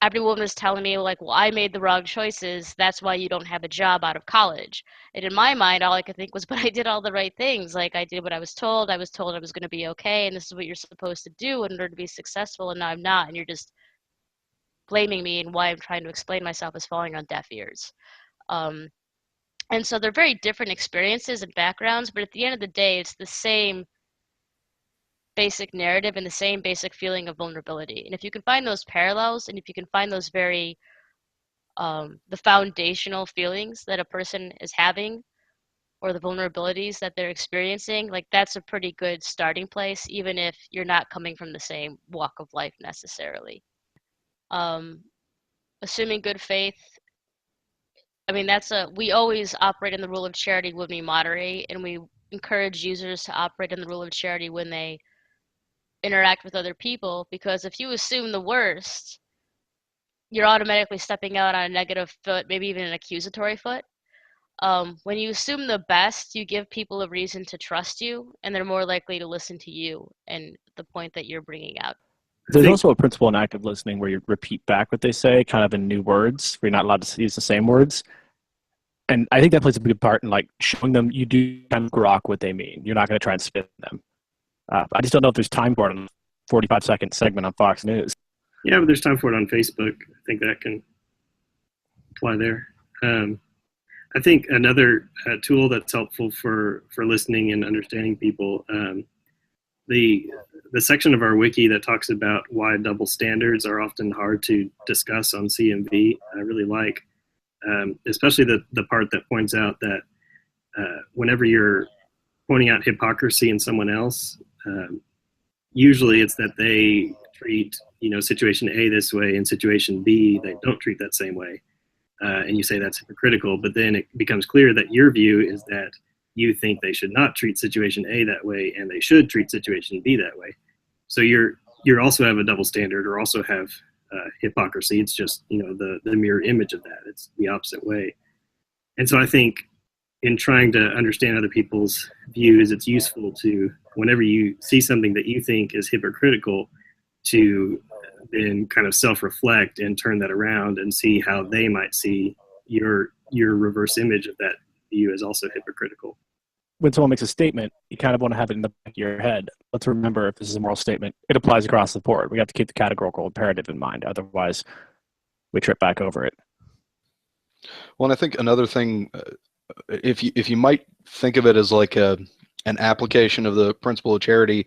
everyone was telling me, like, well, I made the wrong choices. That's why you don't have a job out of college. And in my mind, all I could think was, but I did all the right things. Like, I did what I was told. I was told I was going to be okay, and this is what you're supposed to do in order to be successful, and now I'm not. And you're just blaming me, and why I'm trying to explain myself is falling on deaf ears. And so they're very different experiences and backgrounds, but at the end of the day, it's the same basic narrative and the same basic feeling of vulnerability. And if you can find those parallels, and if you can find those very, the foundational feelings that a person is having, or the vulnerabilities that they're experiencing, like that's a pretty good starting place, even if you're not coming from the same walk of life necessarily. Assuming good faith, I mean, we always operate in the rule of charity when we moderate, and we encourage users to operate in the rule of charity when they interact with other people, because if you assume the worst, you're automatically stepping out on a negative foot, maybe even an accusatory foot. When you assume the best, you give people a reason to trust you, and they're more likely to listen to you and the point that you're bringing out. There's also a principle in active listening where you repeat back what they say, kind of in new words, where you're not allowed to use the same words. And I think that plays a big part in like showing them you do kind of grok what they mean. You're not going to try and spin them. I just don't know if there's time for it on a 45-second segment on Fox News. Yeah, but there's time for it on Facebook. I think that can apply there. I think another tool that's helpful for listening and understanding people, the section of our wiki that talks about why double standards are often hard to discuss on CMV, I really like, especially the part that points out that whenever you're pointing out hypocrisy in someone else, usually it's that they treat situation A this way and situation B they don't treat that same way, and you say that's hypocritical, but then it becomes clear that your view is that you think they should not treat situation A that way and they should treat situation B that way. So you're also have a double standard, or also have hypocrisy. It's just the mirror image of that. It's the opposite way. And so I think in trying to understand other people's views, it's useful to, whenever you see something that you think is hypocritical, to then kind of self-reflect and turn that around and see how they might see your reverse image of that view as also hypocritical. When someone makes a statement, you kind of want to have it in the back of your head. Let's remember, if this is a moral statement, it applies across the board. We have to keep the categorical imperative in mind. Otherwise, we trip back over it. Well, and I think another thing, if you might think of it as like an application of the principle of charity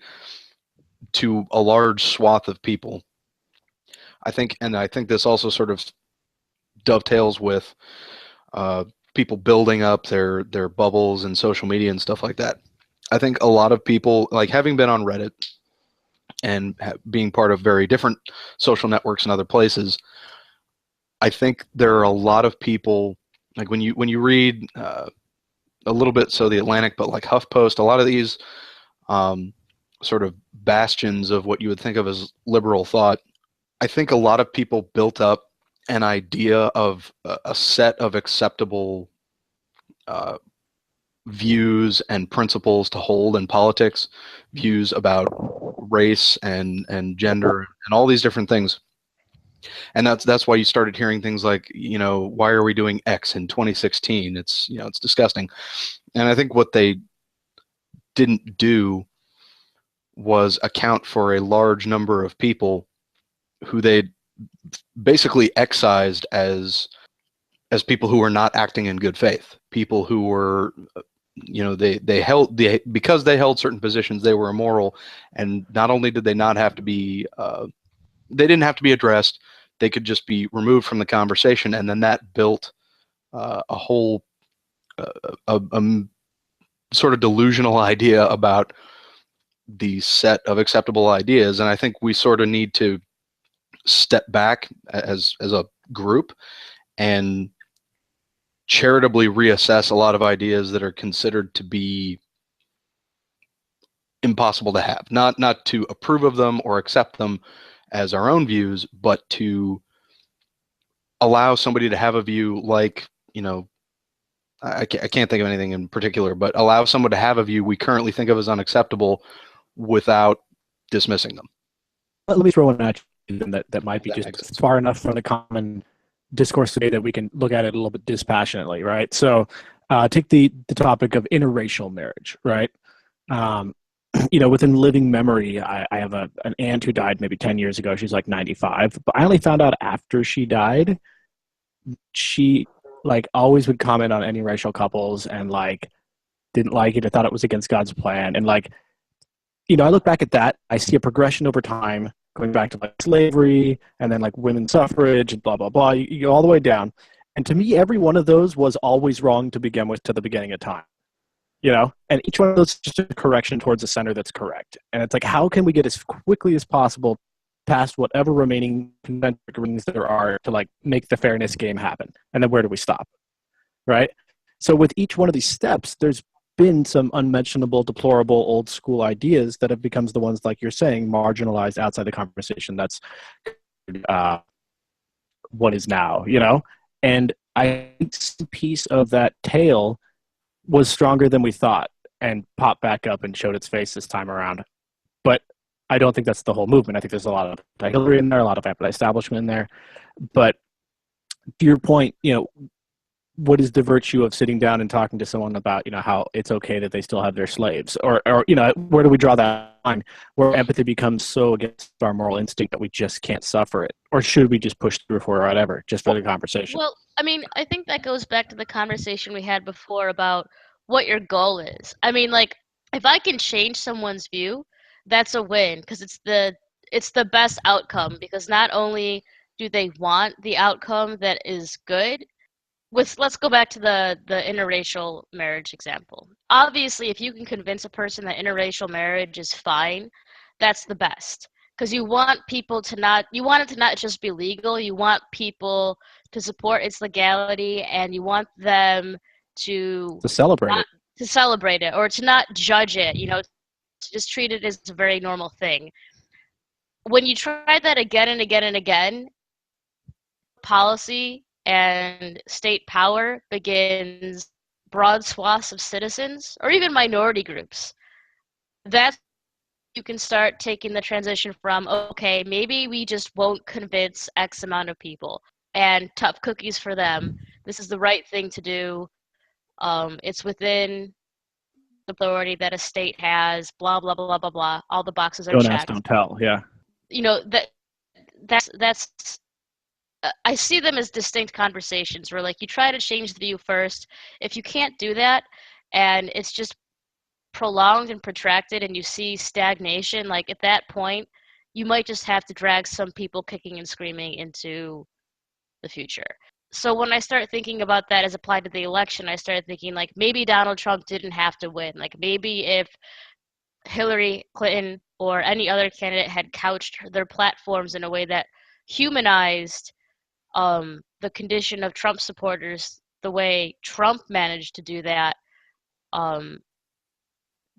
to a large swath of people, I think this also sort of dovetails with people building up their bubbles and social media and stuff like that. I think a lot of people, like having been on Reddit and being part of very different social networks and other places, I think there are a lot of people, like when you read a little bit, so the Atlantic, but like HuffPost, a lot of these sort of bastions of what you would think of as liberal thought, I think a lot of people built up an idea of a set of acceptable views and principles to hold in politics, views about race and gender and all these different things. And that's why you started hearing things like, why are we doing X in 2016? It's it's disgusting. And I think what they didn't do was account for a large number of people who they basically excised as people who were not acting in good faith, people who were, because they held certain positions, they were immoral, and not only did they not have to be, they didn't have to be addressed, they could just be removed from the conversation, and then that built a whole sort of delusional idea about the set of acceptable ideas. And I think we sort of need to step back as a group and charitably reassess a lot of ideas that are considered to be impossible to have. Not to approve of them or accept them as our own views, but to allow somebody to have a view like, I can't think of anything in particular, but allow someone to have a view we currently think of as unacceptable without dismissing them. Let me throw one at you that might be just far enough from the common discourse today that we can look at it a little bit dispassionately, right? So take the topic of interracial marriage, right? Within living memory, I have an aunt who died maybe 10 years ago. She's like 95, but I only found out after she died. She always would comment on any racial couples and didn't like it or thought it was against God's plan. And I look back at that, I see a progression over time going back to slavery and then women's suffrage and blah, blah, blah. You go all the way down. And to me, every one of those was always wrong to begin with to the beginning of time. And each one of those is just a correction towards the center that's correct. And it's how can we get as quickly as possible past whatever remaining concentric rings there are to make the fairness game happen? And then where do we stop? Right? So with each one of these steps, there's been some unmentionable, deplorable, old school ideas that have become the ones, like you're saying, marginalized outside the conversation. That's what is now, And I think some piece of that tail was stronger than we thought and popped back up and showed its face this time around. But I don't think that's the whole movement. I think there's a lot of anti-Hillary in there, a lot of anti-establishment in there. But to your point, what is the virtue of sitting down and talking to someone about, how it's okay that they still have their slaves? Or where do we draw that line where empathy becomes so against our moral instinct that we just can't suffer it? Or should we just push through for whatever, just for the conversation? Well, I think that goes back to the conversation we had before about what your goal is. If I can change someone's view, that's a win, because it's the best outcome, because not only do they want the outcome that is good. Let's go back to the interracial marriage example. Obviously, if you can convince a person that interracial marriage is fine, that's the best, because you want it to not just be legal. You want people to support its legality, and you want them to celebrate it, or to not judge it. To just treat it as a very normal thing. When you try that again and again and again, policy and state power begins broad swaths of citizens or even minority groups. That's you can start taking the transition from, okay, maybe we just won't convince X amount of people, and tough cookies for them. This is the right thing to do. It's within the authority that a state has, blah, blah, blah, blah, blah. All the boxes are checked. Don't ask, don't tell, yeah. That's I see them as distinct conversations where you try to change the view first. If you can't do that and it's just prolonged and protracted and you see stagnation, at that point, you might just have to drag some people kicking and screaming into the future. So when I start thinking about that as applied to the election, I started thinking maybe Donald Trump didn't have to win. Maybe if Hillary Clinton or any other candidate had couched their platforms in a way that humanized the condition of Trump supporters the way Trump managed to do that,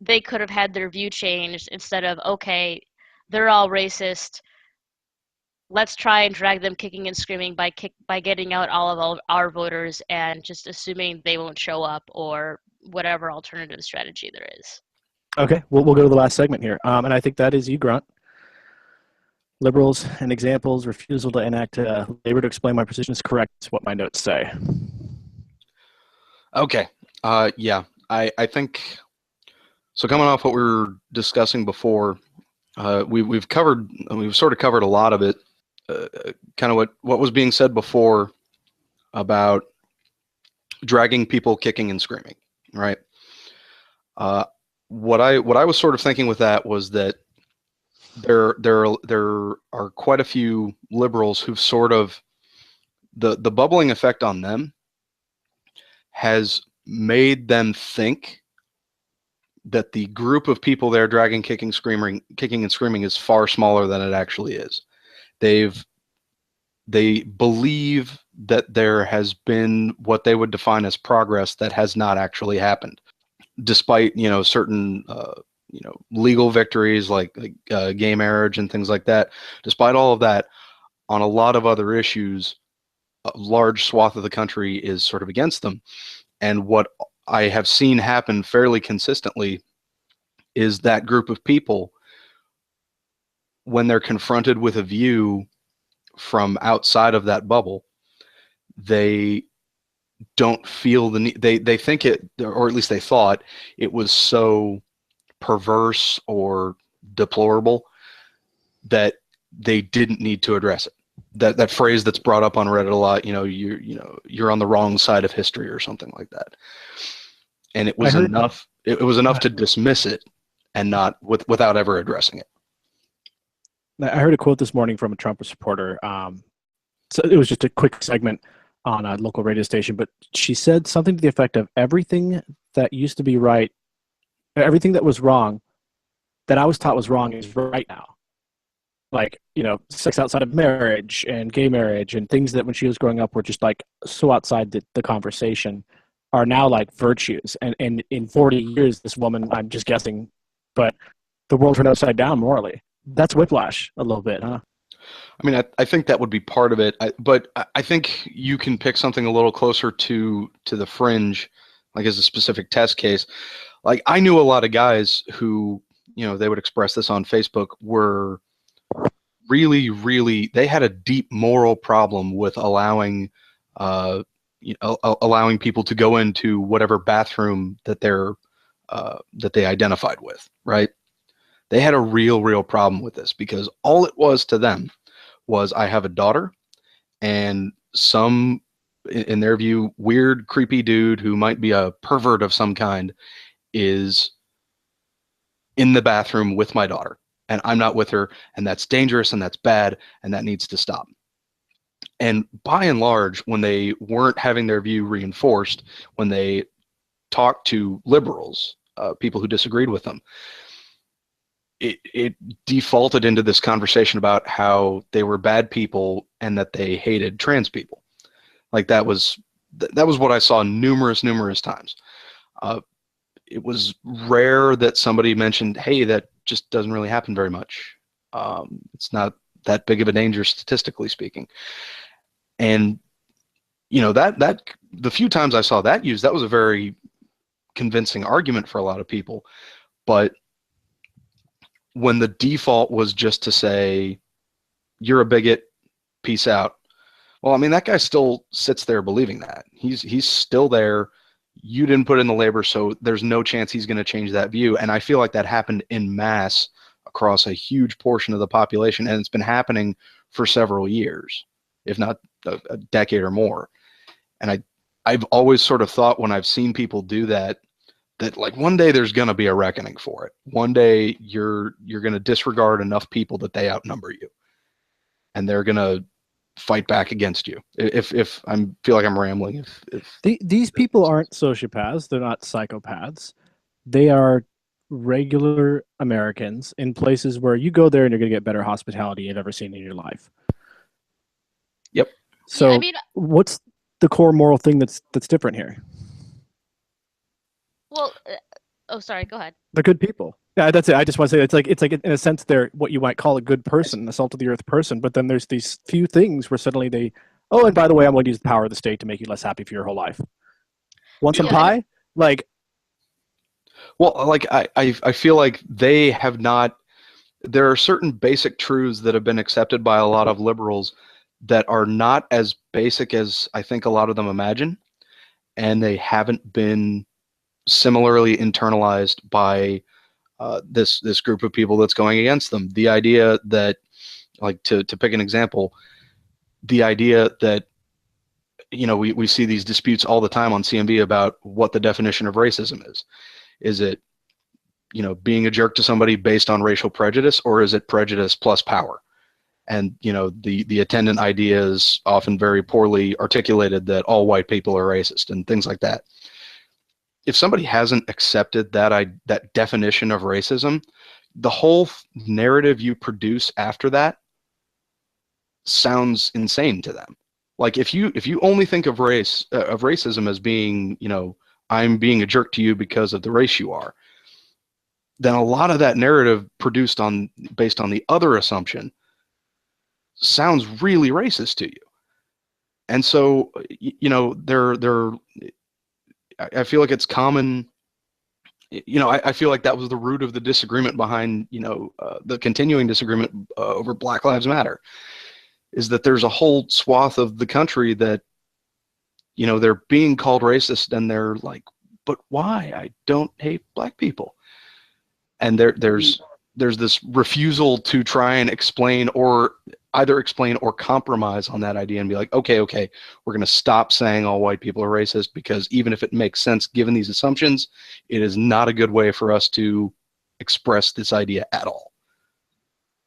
they could have had their view changed instead of, okay, they're all racist, let's try and drag them kicking and screaming by getting out all of our voters and just assuming they won't show up, or whatever alternative strategy there is. Okay, we'll go to the last segment here. And I think that is you, Grunt. Liberals and examples, refusal to enact labor to explain my position is correct, is what my notes say. Okay. Yeah, I think, so coming off what we were discussing before, we've sort of covered a lot of it. Kind of what was being said before about dragging people kicking and screaming, right? What I was sort of thinking with that was that there are quite a few liberals who've sort of the bubbling effect on them has made them think that the group of people they're dragging kicking and screaming is far smaller than it actually is. They believe that there has been what they would define as progress that has not actually happened, despite certain legal victories like gay marriage and things like that. Despite all of that, on a lot of other issues, a large swath of the country is sort of against them. And what I have seen happen fairly consistently is that group of people, when they're confronted with a view from outside of that bubble, they don't feel the need. They think it, or at least they thought it was so perverse or deplorable that they didn't need to address it. That phrase that's brought up on Reddit a lot, you're on the wrong side of history or something like that. And it was enough. It was enough to dismiss it and not without ever addressing it. I heard a quote this morning from a Trump supporter. So it was just a quick segment on a local radio station, but she said something to the effect of everything that used to be right, everything that was wrong, that I was taught was wrong is right now. Like, sex outside of marriage and gay marriage and things that when she was growing up were just like so outside the conversation are now like virtues. And in 40 years, this woman, I'm just guessing, but the world turned upside down morally. That's whiplash a little bit, huh? I mean, I think that would be part of it, but I think you can pick something a little closer to the fringe, like as a specific test case. Like I knew a lot of guys who, they would express this on Facebook, were really, really, they had a deep moral problem with allowing people to go into whatever bathroom that they identified with, right? They had a real problem with this because all it was to them was, I have a daughter and some, in their view, weird, creepy dude who might be a pervert of some kind is in the bathroom with my daughter and I'm not with her, and that's dangerous and that's bad and that needs to stop. And by and large, when they weren't having their view reinforced, when they talked to liberals, people who disagreed with them, it defaulted into this conversation about how they were bad people and that they hated trans people. Like that was what I saw numerous times. It was rare that somebody mentioned, hey, that just doesn't really happen very much. It's not that big of a danger statistically speaking. And that the few times I saw that used, that was a very convincing argument for a lot of people. But when the default was just to say, you're a bigot, peace out. Well, I mean, that guy still sits there believing that. He's still there. You didn't put in the labor, so there's no chance he's going to change that view. And I feel like that happened en masse across a huge portion of the population, and it's been happening for several years, if not a decade or more. And I've always sort of thought when I've seen people do that like one day there's going to be a reckoning for it. One day you're going to disregard enough people that they outnumber you, and they're going to fight back against you. If I feel like I'm rambling, these people aren't sociopaths, they're not psychopaths. They are regular Americans in places where you go there and you're going to get better hospitality you've ever seen in your life. Yep. So, what's the core moral thing that's different here? Well, sorry, go ahead. They're good people. Yeah, that's it. I just want to say it's like in a sense they're what you might call a good person, a salt of the earth person. But then there's these few things where suddenly they, oh, and by the way, I'm going to use the power of the state to make you less happy for your whole life. Want some pie? Like, well, like I feel like they have not. There are certain basic truths that have been accepted by a lot of liberals that are not as basic as I think a lot of them imagine, and they haven't been similarly internalized by this group of people that's going against them. The idea that, like, to pick an example, the idea that, you know, we see these disputes all the time on CMB about what the definition of racism is. Is it, you know, being a jerk to somebody based on racial prejudice, or is it prejudice plus power? And, you know, the attendant idea is often very poorly articulated that all white people are racist and things like that. If somebody hasn't accepted that definition of racism, the whole narrative you produce after that sounds insane to them. Like, if you only think of racism as being, you know, I'm being a jerk to you because of the race you are, then a lot of that narrative produced based on the other assumption sounds really racist to you. And so, you know, I feel like it's common, you know, I feel like that was the root of the disagreement behind, you know, the continuing disagreement over Black Lives Matter, is that there's a whole swath of the country that, you know, they're being called racist and they're like, but why? I don't hate black people. And there's this refusal to try and explain, or either explain or compromise on that idea and be like, okay, we're going to stop saying all white people are racist, because even if it makes sense given these assumptions, it is not a good way for us to express this idea at all.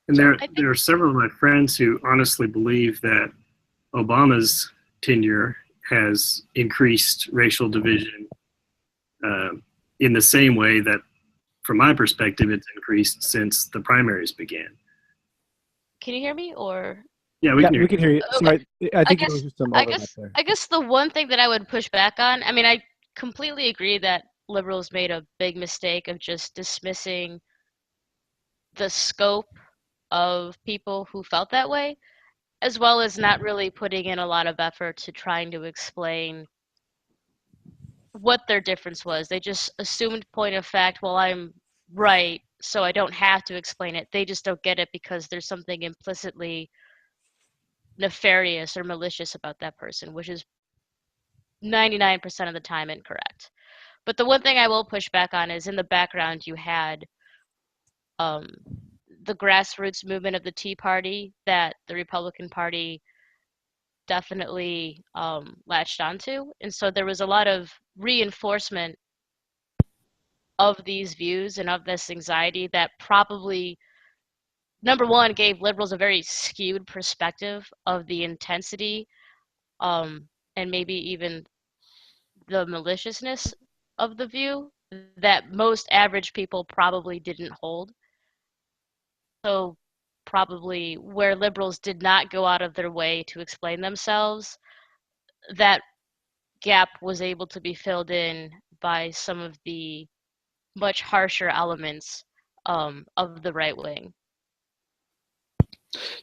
And there are several of my friends who honestly believe that Obama's tenure has increased racial division in the same way that, from my perspective, it's increased since the primaries began. Can you hear me, or? Yeah, we can hear you. Okay. Sorry, I think there was just some overlap there. I guess the one thing that I would push back on, I mean, I completely agree that liberals made a big mistake of just dismissing the scope of people who felt that way, as well as not really putting in a lot of effort to trying to explain what their difference was. They just assumed point of fact, well, I'm right, so I don't have to explain it. They just don't get it because there's something implicitly nefarious or malicious about that person, which is 99% of the time incorrect. But the one thing I will push back on is, in the background you had the grassroots movement of the Tea Party that the Republican Party definitely latched onto. And so there was a lot of reinforcement of these views and of this anxiety that probably, number one, gave liberals a very skewed perspective of the intensity and maybe even the maliciousness of the view that most average people probably didn't hold. So probably where liberals did not go out of their way to explain themselves, that gap was able to be filled in by some of the much harsher elements of the right wing.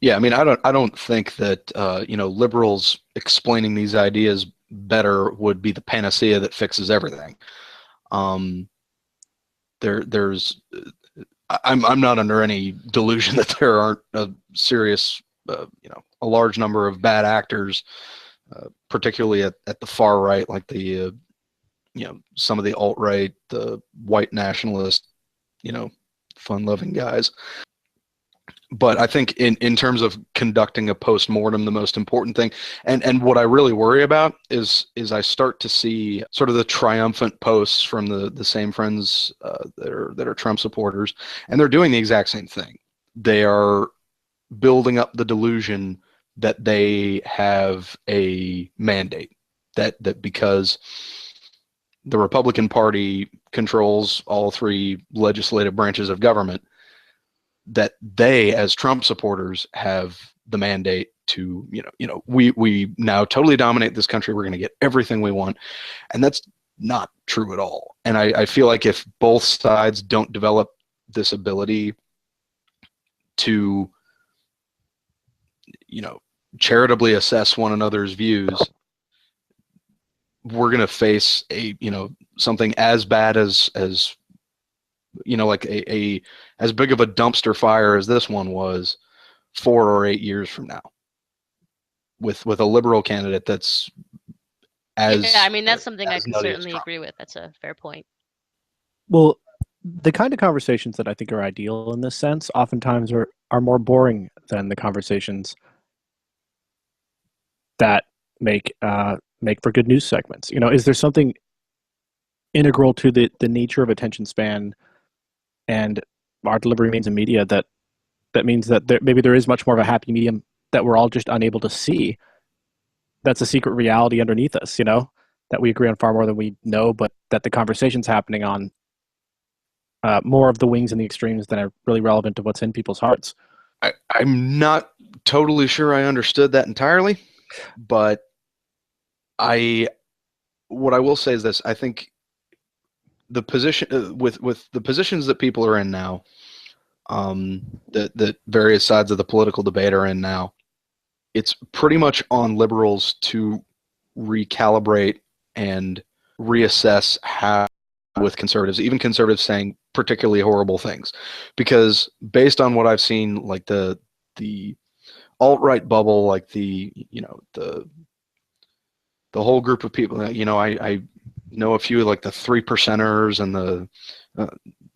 Yeah, I mean, I don't think that you know, liberals explaining these ideas better would be the panacea that fixes everything. I'm not under any delusion that there aren't a serious, you know, a large number of bad actors, particularly at the far right, like the you know, some of the alt-right, the white nationalist, you know, fun-loving guys. But I think in terms of conducting a post-mortem, the most important thing, and what I really worry about is I start to see sort of the triumphant posts from the same friends that are Trump supporters, and they're doing the exact same thing. They are building up the delusion that they have a mandate, that because the Republican Party controls all three legislative branches of government, that they, as Trump supporters, have the mandate to, we now totally dominate this country. We're going to get everything we want. And that's not true at all. And I feel like if both sides don't develop this ability to, charitably assess one another's views, we're going to face something as bad as like a as big of a dumpster fire as this one was 4 or 8 years from now, with a liberal candidate that's as that's something I can certainly agree with. That's a fair point. Well, the kind of conversations that I think are ideal in this sense oftentimes are more boring than the conversations that make for good news segments. Is there something integral to the nature of attention span and our delivery means in media that means that maybe there is much more of a happy medium that we're all just unable to see? That's a secret reality underneath us, that we agree on far more than we know, but that the conversation's happening on more of the wings and the extremes that are really relevant to what's in people's hearts. I'm not totally sure I understood that entirely, but what I will say is this: I think the position with the positions that people are in now, that various sides of the political debate are in now, it's pretty much on liberals to recalibrate and reassess how with conservatives, even conservatives saying particularly horrible things, because based on what I've seen, like the alt-right bubble, like the whole group of people, I know a few, like the 3%ers and the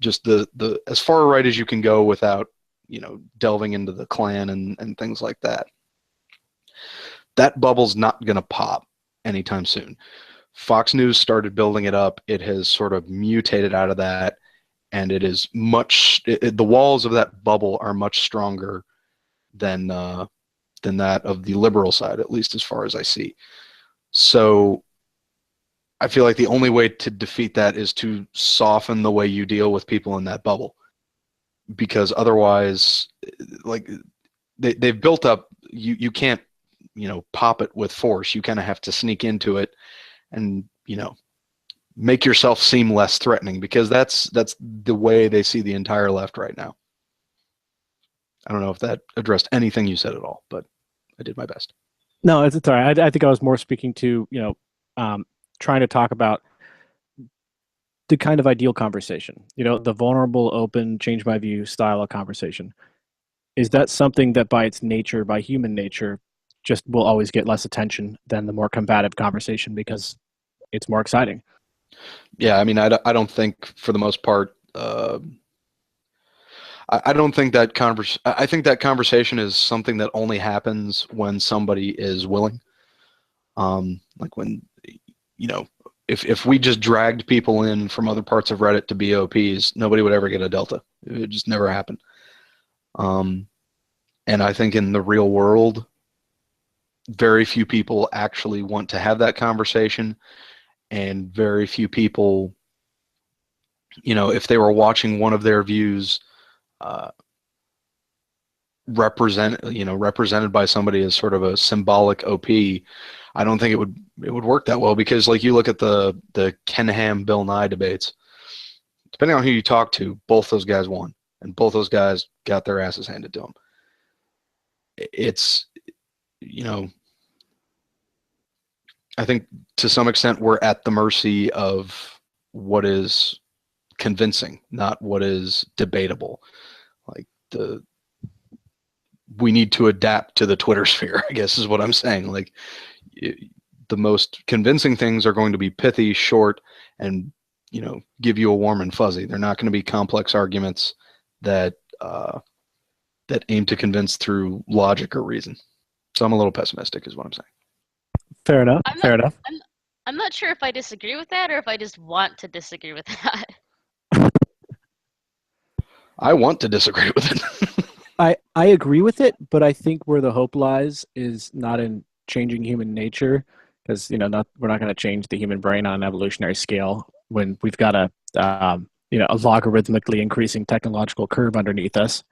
just the as far right as you can go without delving into the Klan and things like that. That bubble's not going to pop anytime soon. Fox News started building it up. It has sort of mutated out of that, and it is the walls of that bubble are much stronger than that of the liberal side, at least as far as I see. So I feel like the only way to defeat that is to soften the way you deal with people in that bubble, because otherwise, like they've built up, you can't pop it with force. You kind of have to sneak into it and make yourself seem less threatening, because that's the way they see the entire left right now. I don't know if that addressed anything you said at all, but I did my best. No, it's all right. I think I was more speaking to trying to talk about the kind of ideal conversation, the vulnerable, open, change my view style of conversation. Is that something that by its nature, by human nature, just will always get less attention than the more combative conversation because it's more exciting? Yeah, I mean, I don't think for the most part, I don't think that I think that conversation is something that only happens when somebody is willing. Like when, if we just dragged people in from other parts of Reddit to BOPs, nobody would ever get a Delta. It would just never happen. And I think in the real world, very few people actually want to have that conversation, and very few people, if they were watching one of their views represented by somebody as sort of a symbolic OP, I don't think it would work that well, because like you look at the Ken Ham Bill Nye debates, depending on who you talk to, both those guys won, and both those guys got their asses handed to them. It's I think to some extent we're at the mercy of what is convincing, not what is debatable. Like we need to adapt to the Twitter sphere, I guess is what I'm saying. Like the most convincing things are going to be pithy, short, and give you a warm and fuzzy. They're not going to be complex arguments that aim to convince through logic or reason. So I'm a little pessimistic is what I'm saying. Fair enough. Fair enough. I'm not sure if I disagree with that or if I just want to disagree with that. I want to disagree with it. I agree with it, but I think where the hope lies is not in changing human nature, because we're not going to change the human brain on an evolutionary scale when we've got a logarithmically increasing technological curve underneath us.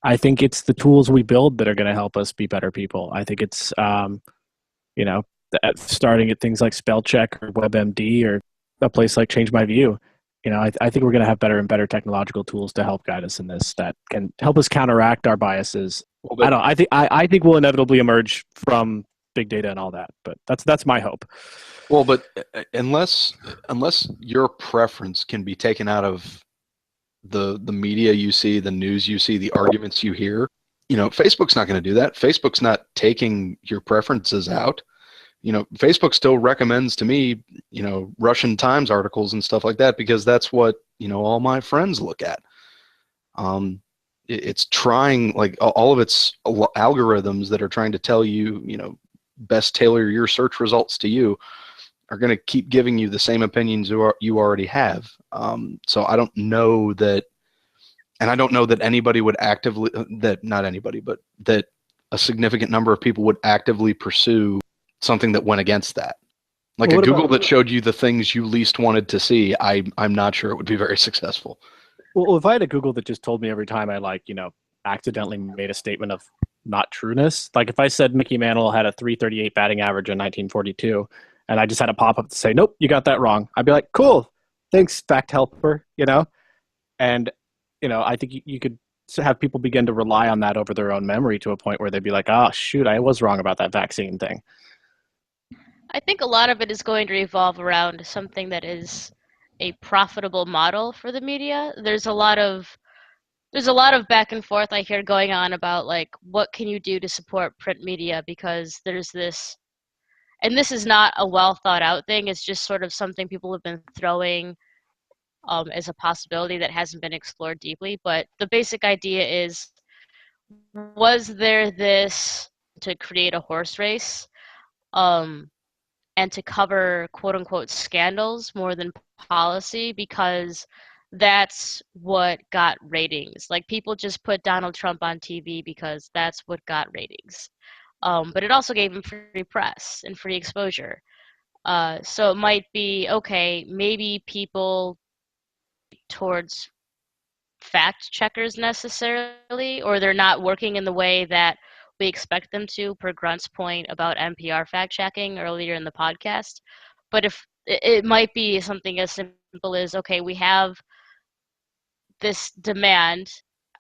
I think it's the tools we build that are going to help us be better people. I think it's starting at things like spell check or WebMD or a place like Change My View. I think we're going to have better and better technological tools to help guide us in this that can help us counteract our biases. I think we'll inevitably emerge from big data and all that, but that's my hope. Well, but unless your preference can be taken out of the media you see, the news you see, the arguments you hear, Facebook's not going to do that. Facebook's not taking your preferences out. Facebook still recommends to me, Russian Times articles and stuff like that, because that's what, all my friends look at. It's trying, like, all of its algorithms that are trying to tell you, best tailor your search results to you, are going to keep giving you the same opinions you already have. So I don't know that, and I don't know that anybody would actively, not anybody, but that a significant number of people would actively pursue something that went against that. Like a Google that showed you the things you least wanted to see, I'm not sure it would be very successful. Well, if I had a Google that just told me every time I accidentally made a statement of not trueness, like if I said Mickey Mantle had a 338 batting average in 1942, and I just had a pop-up to say, nope, you got that wrong, I'd be like, cool, thanks, fact helper, And, I think you could have people begin to rely on that over their own memory to a point where they'd be like, oh, shoot, I was wrong about that vaccine thing. I think a lot of it is going to revolve around something that is a profitable model for the media. There's a lot of back and forth I hear going on about, like, what can you do to support print media, because there's this, and this is not a well thought out thing, it's just sort of something people have been throwing as a possibility that hasn't been explored deeply. But the basic idea is, was there this to create a horse race and to cover quote unquote scandals more than policy, because that's what got ratings. Like, people just put Donald Trump on TV because that's what got ratings. But it also gave him free press and free exposure. So it might be, okay, maybe people towards fact checkers necessarily, or they're not working in the way that we expect them to, per Grunt's point about NPR fact checking earlier in the podcast. But if it might be something as simple as, okay, we have this demand,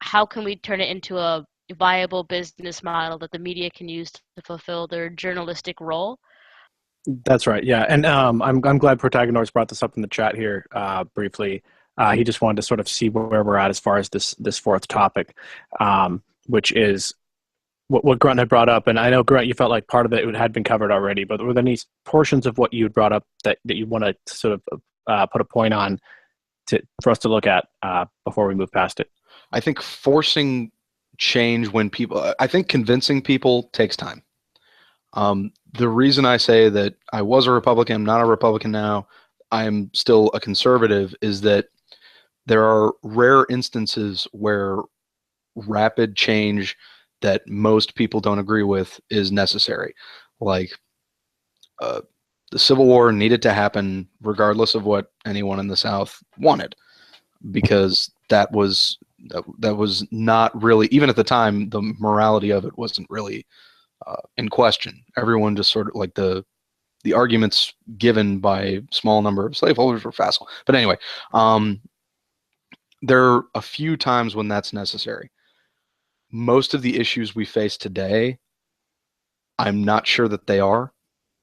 how can we turn it into a viable business model that the media can use to fulfill their journalistic role? That's right. Yeah, and I'm glad Protagonist brought this up in the chat here briefly. He just wanted to sort of see where we're at as far as this fourth topic, which is what Grunt had brought up. And I know, Grunt, you felt like part of it had been covered already, but were there any portions of what you had brought up that you want to sort of put a point on for us to look at before we move past it? I think forcing change I think convincing people takes time. The reason I say that I was a Republican, I'm not a Republican now, I'm still a conservative, is that there are rare instances where rapid change that most people don't agree with is necessary. Like, the Civil War needed to happen regardless of what anyone in the South wanted, because that was not really, even at the time, the morality of it wasn't really in question. Everyone just sort of, like, the arguments given by a small number of slaveholders were facile. But anyway, there are a few times when that's necessary. Most of the issues we face today, I'm not sure that they are,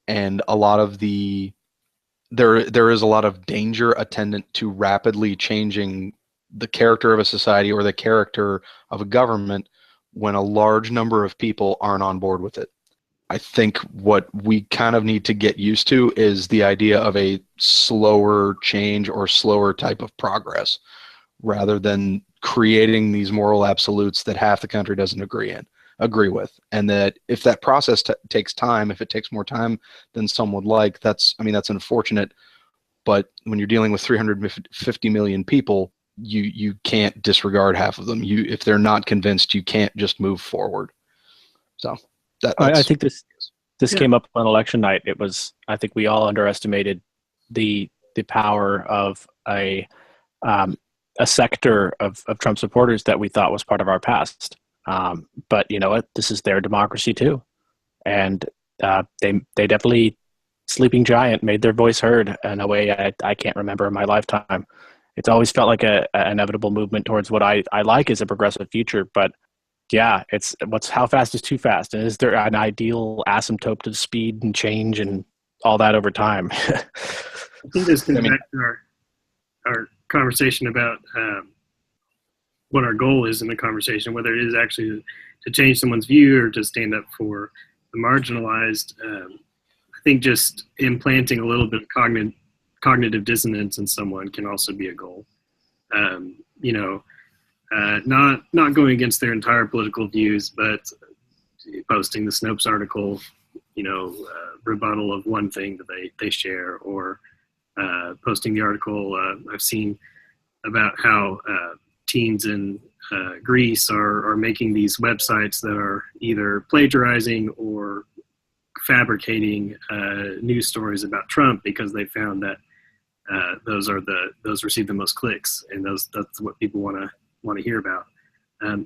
and a lot of there is a lot of danger attendant to rapidly changing the character of a society or the character of a government when a large number of people aren't on board with it. I think what we kind of need to get used to is the idea of a slower change or slower type of progress, rather than creating these moral absolutes that half the country doesn't agree with. And that if that process takes time, if it takes more time than some would like, that's unfortunate. But when you're dealing with 350 million people, you can't disregard half of them. If they're not convinced, you can't just move forward. So I think this came up on election night. I think we all underestimated the power of a sector of Trump supporters that we thought was part of our past. But you know what? This is their democracy too, and they definitely, sleeping giant, made their voice heard in a way I can't remember in my lifetime. It's always felt like a inevitable movement towards what I like as a progressive future. But yeah, how fast is too fast, and is there an ideal asymptote to speed and change and all that over time? I think this comes back to our conversation about what our goal is in the conversation, whether it is actually to change someone's view or to stand up for the marginalized. I think just implanting a little bit of cognitive dissonance in someone can also be a goal. You know, not going against their entire political views, but posting the Snopes article, you know, rebuttal of one thing that they share, or posting the article I've seen about how teens in Greece are making these websites that are either plagiarizing or fabricating news stories about Trump because they found that those receive the most clicks, and that's what people want to hear about.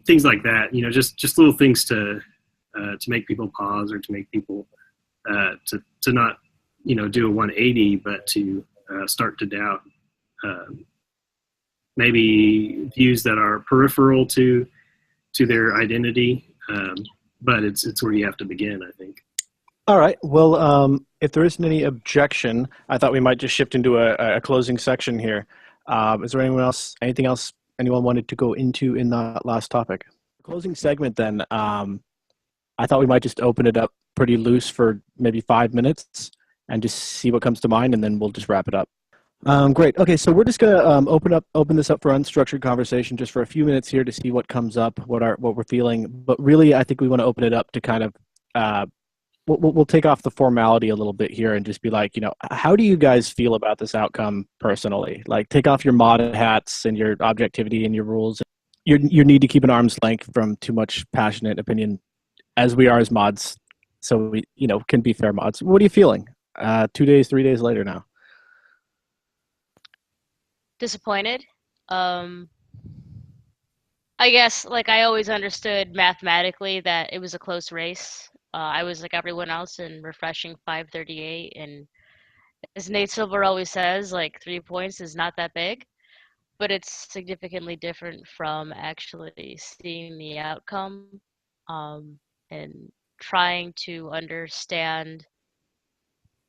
Things like that, you know, just little things to make people pause, or to make people to not, you know, do a 180, but to start to doubt maybe views that are peripheral to their identity. But it's where you have to begin, I think. All right. Well, if there isn't any objection, I thought we might just shift into a closing section here. Is there anything else anyone wanted to go into in that last topic? Closing segment then. I thought we might just open it up pretty loose for maybe 5 minutes and just see what comes to mind, and then we'll just wrap it up. Great. Okay, so we're just gonna open this up for unstructured conversation just for a few minutes here to see what comes up, what we're feeling. But really, I think we want to open it up to kind of we'll take off the formality a little bit here and just be like, you know, how do you guys feel about this outcome personally? Like, take off your mod hats and your objectivity and your rules. Your need to keep an arm's length from too much passionate opinion, as we are as mods, so we, you know, can be fair mods. What are you feeling 2 days, 3 days later now? Disappointed. I guess, like, I always understood mathematically that it was a close race. I was like everyone else in refreshing 538, and as Nate Silver always says, like, 3 points is not that big, but it's significantly different from actually seeing the outcome and trying to understand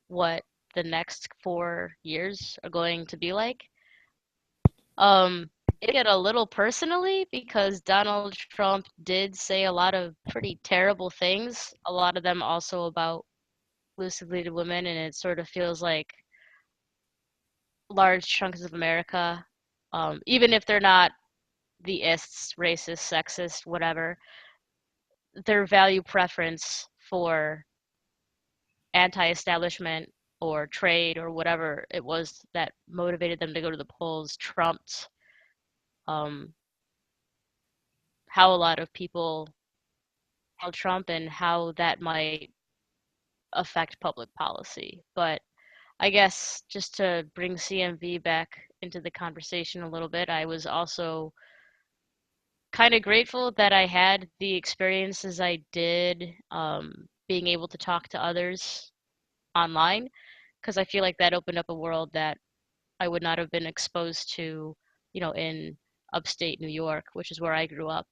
what the next 4 years are going to be like. It get a little personally because Donald Trump did say a lot of pretty terrible things, a lot of them also about loosely to women, and it sort of feels like large chunks of America, even if they're not the ists, racist, sexist, whatever, their value preference for anti-establishment or trade or whatever it was that motivated them to go to the polls trumped how a lot of people held Trump and how that might affect public policy. But I guess just to bring CMV back into the conversation a little bit, I was also kind of grateful that I had the experiences I did, being able to talk to others online, because I feel like that opened up a world that I would not have been exposed to, you know, in upstate New York, which is where I grew up.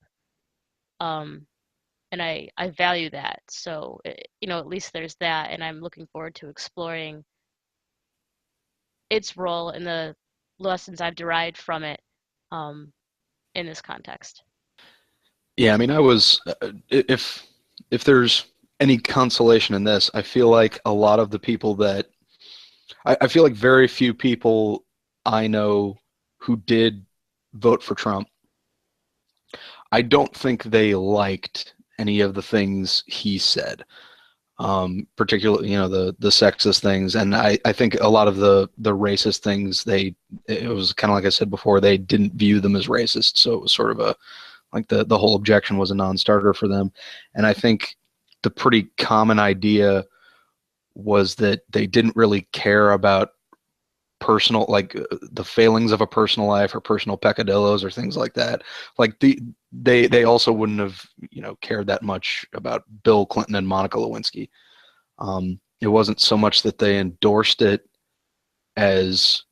And I value that. So, you know, at least there's that, and I'm looking forward to exploring its role in the lessons I've derived from it in this context. Yeah, I mean, I was, if there's any consolation in this, I feel like a lot of the people that, I feel like very few people I know who did vote for Trump, I don't think they liked any of the things he said, particularly, you know, the sexist things. And I think a lot of the racist things, it was kind of like I said before, they didn't view them as racist. So it was sort of like the whole objection was a non-starter for them. And I think the pretty common idea was that they didn't really care about personal, like the failings of a personal life or personal peccadillos or things like that. Like they also wouldn't have, you know, cared that much about Bill Clinton and Monica Lewinsky. It wasn't so much that they endorsed it as,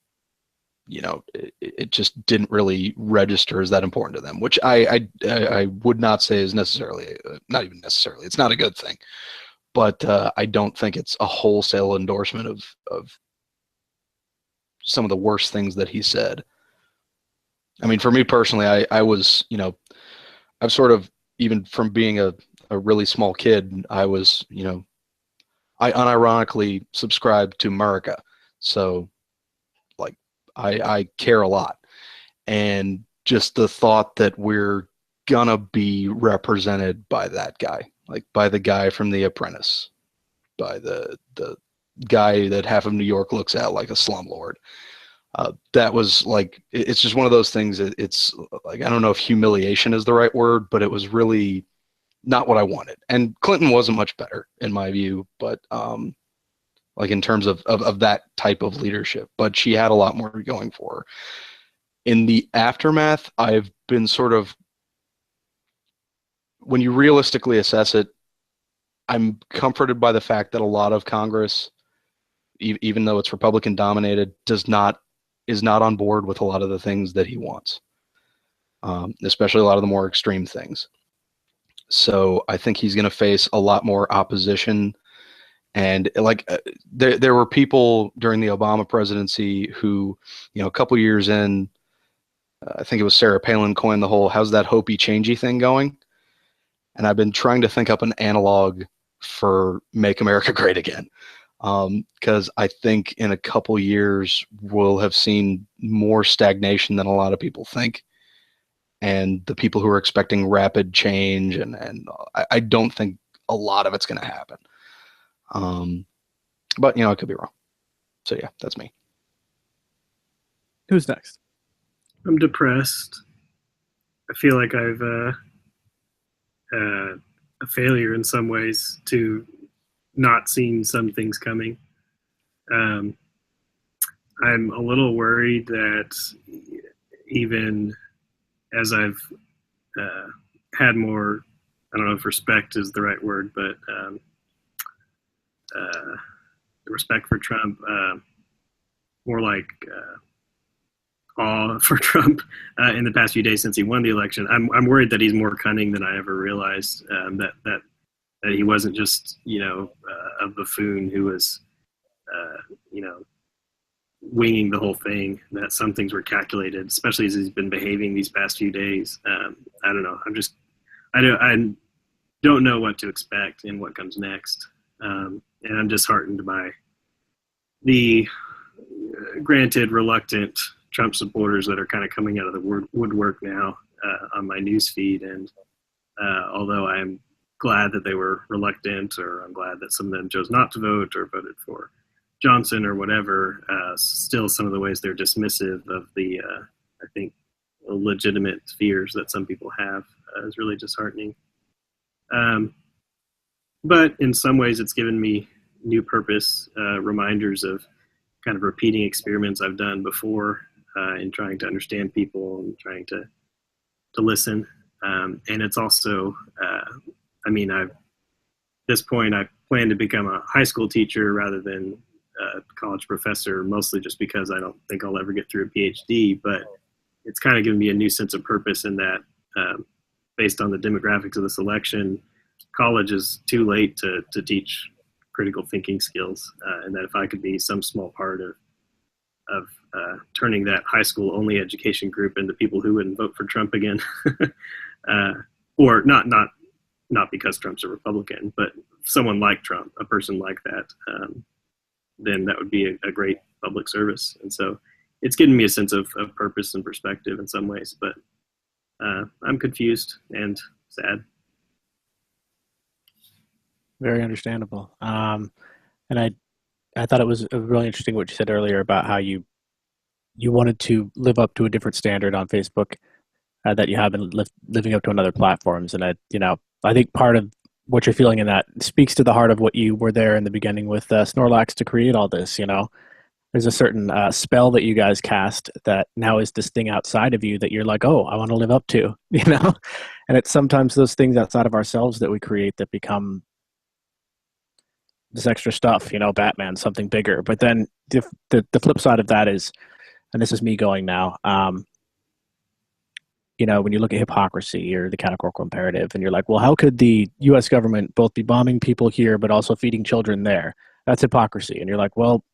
you know, it just didn't really register as that important to them, which I would not say is necessarily, not even necessarily, it's not a good thing, but I don't think it's a wholesale endorsement of some of the worst things that he said. I mean, for me personally, I was, you know, I've sort of, even from being a really small kid, I was, you know, I unironically subscribe to America. So like I care a lot. And just the thought that we're gonna be represented by that guy, like by the guy from The Apprentice, by the guy that half of New York looks at like a slumlord. That was like, it's just one of those things. It's like, I don't know if humiliation is the right word, but it was really not what I wanted. And Clinton wasn't much better in my view, but like in terms of that type of leadership, but she had a lot more going for her. In the aftermath, I've been sort of, when you realistically assess it, I'm comforted by the fact that a lot of Congress, even though it's Republican dominated, is not on board with a lot of the things that he wants, especially a lot of the more extreme things. So I think he's going to face a lot more opposition. And like there were people during the Obama presidency who, a couple years in, I think it was Sarah Palin coined the whole "how's that hopey changey" thing going. And I've been trying to think up an analog for "Make America Great Again." Because I think in a couple years we'll have seen more stagnation than a lot of people think. And the people who are expecting rapid change, and I don't think a lot of it's going to happen. But I could be wrong. So yeah, that's me. Who's next? I'm depressed. I feel like I've a failure in some ways to not seeing some things coming. I'm a little worried that even as I've had more, I don't know if respect is the right word, but respect for Trump, more like awe for Trump in the past few days since he won the election. I'm worried that he's more cunning than I ever realized. That he wasn't just a buffoon who was winging the whole thing. That some things were calculated, especially as he's been behaving these past few days. I don't know. I don't know what to expect and what comes next, and I'm disheartened by the granted reluctant Trump supporters that are kind of coming out of the woodwork now on my news feed. And although I'm glad that they were reluctant, or I'm glad that some of them chose not to vote or voted for Johnson or whatever, still some of the ways they're dismissive of the, I think, legitimate fears that some people have is really disheartening. But in some ways it's given me new purpose, reminders of kind of repeating experiments I've done before in trying to understand people and trying to listen. And it's also, at this point I plan to become a high school teacher rather than a college professor, mostly just because I don't think I'll ever get through a PhD, but it's kind of given me a new sense of purpose in that, based on the demographics of this election, college is too late to teach critical thinking skills, and that if I could be some small part of turning that high school only education group into people who wouldn't vote for Trump again, or not because Trump's a Republican, but someone like Trump, a person like that, then that would be a great public service. And so it's given me a sense of purpose and perspective in some ways, but I'm confused and sad. Very understandable. And I thought it was really interesting what you said earlier about how you wanted to live up to a different standard on Facebook that you have been living up to on other platforms. And I think part of what you're feeling in that speaks to the heart of what you were there in the beginning with Snorlax to create all this. There's a certain spell that you guys cast that now is this thing outside of you that you're like, oh, I want to live up to, And it's sometimes those things outside of ourselves that we create that become this extra stuff, Batman, something bigger. But then the flip side of that is, and this is me going now, when you look at hypocrisy or the categorical imperative, and you're like, well, how could the U.S. government both be bombing people here but also feeding children there? That's hypocrisy. And you're like, well,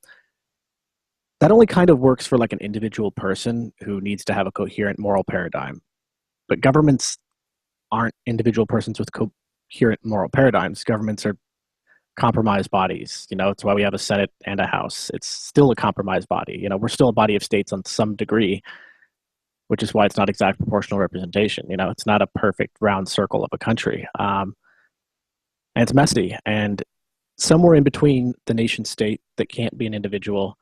that only kind of works for like an individual person who needs to have a coherent moral paradigm. But governments aren't individual persons with coherent moral paradigms. Governments are compromised bodies. It's why we have a Senate and a House. It's still a compromised body. We're still a body of states on some degree, which is why it's not exact proportional representation. It's not a perfect round circle of a country. And it's messy. And somewhere in between the nation state that can't be an individual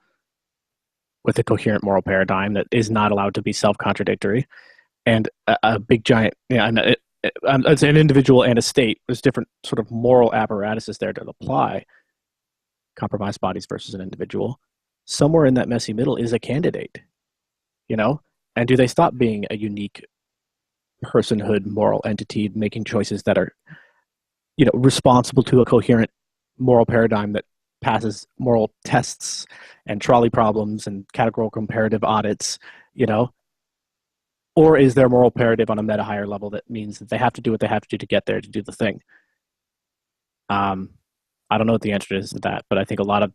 with a coherent moral paradigm that is not allowed to be self-contradictory, and a big giant, it's an individual and a state. There's different sort of moral apparatuses there to apply. Compromised bodies versus an individual. Somewhere in that messy middle is a candidate, and do they stop being a unique personhood, moral entity making choices that are, responsible to a coherent moral paradigm that passes moral tests and trolley problems and categorical comparative audits, or is their moral imperative on a meta higher level that means that they have to do what they have to do to get there to do the thing? I don't know what the answer is to that, but I think a lot of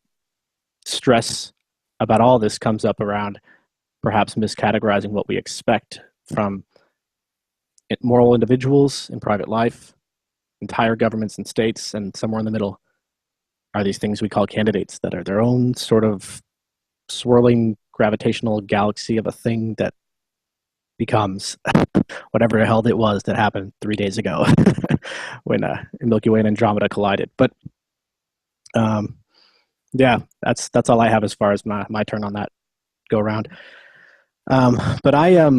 stress about all this comes up around perhaps miscategorizing what we expect from moral individuals in private life, entire governments and states, and somewhere in the middle are these things we call candidates that are their own sort of swirling gravitational galaxy of a thing that becomes whatever the hell it was that happened 3 days ago when Milky Way and Andromeda collided. But yeah, that's all I have as far as my turn on that go around. But I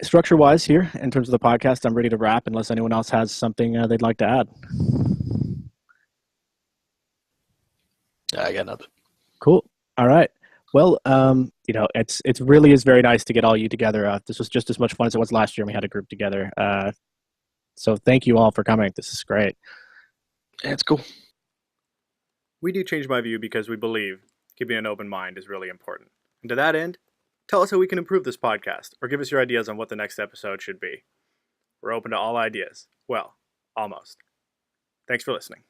structure-wise here, in terms of the podcast, I'm ready to wrap unless anyone else has something they'd like to add. I got nothing. Cool. All right. Well, it really is very nice to get all you together. This was just as much fun as it was last year when we had a group together. So thank you all for coming. This is great. Yeah, it's cool. We do Change My View because we believe keeping an open mind is really important. And to that end, tell us how we can improve this podcast, or give us your ideas on what the next episode should be. We're open to all ideas. Well, almost. Thanks for listening.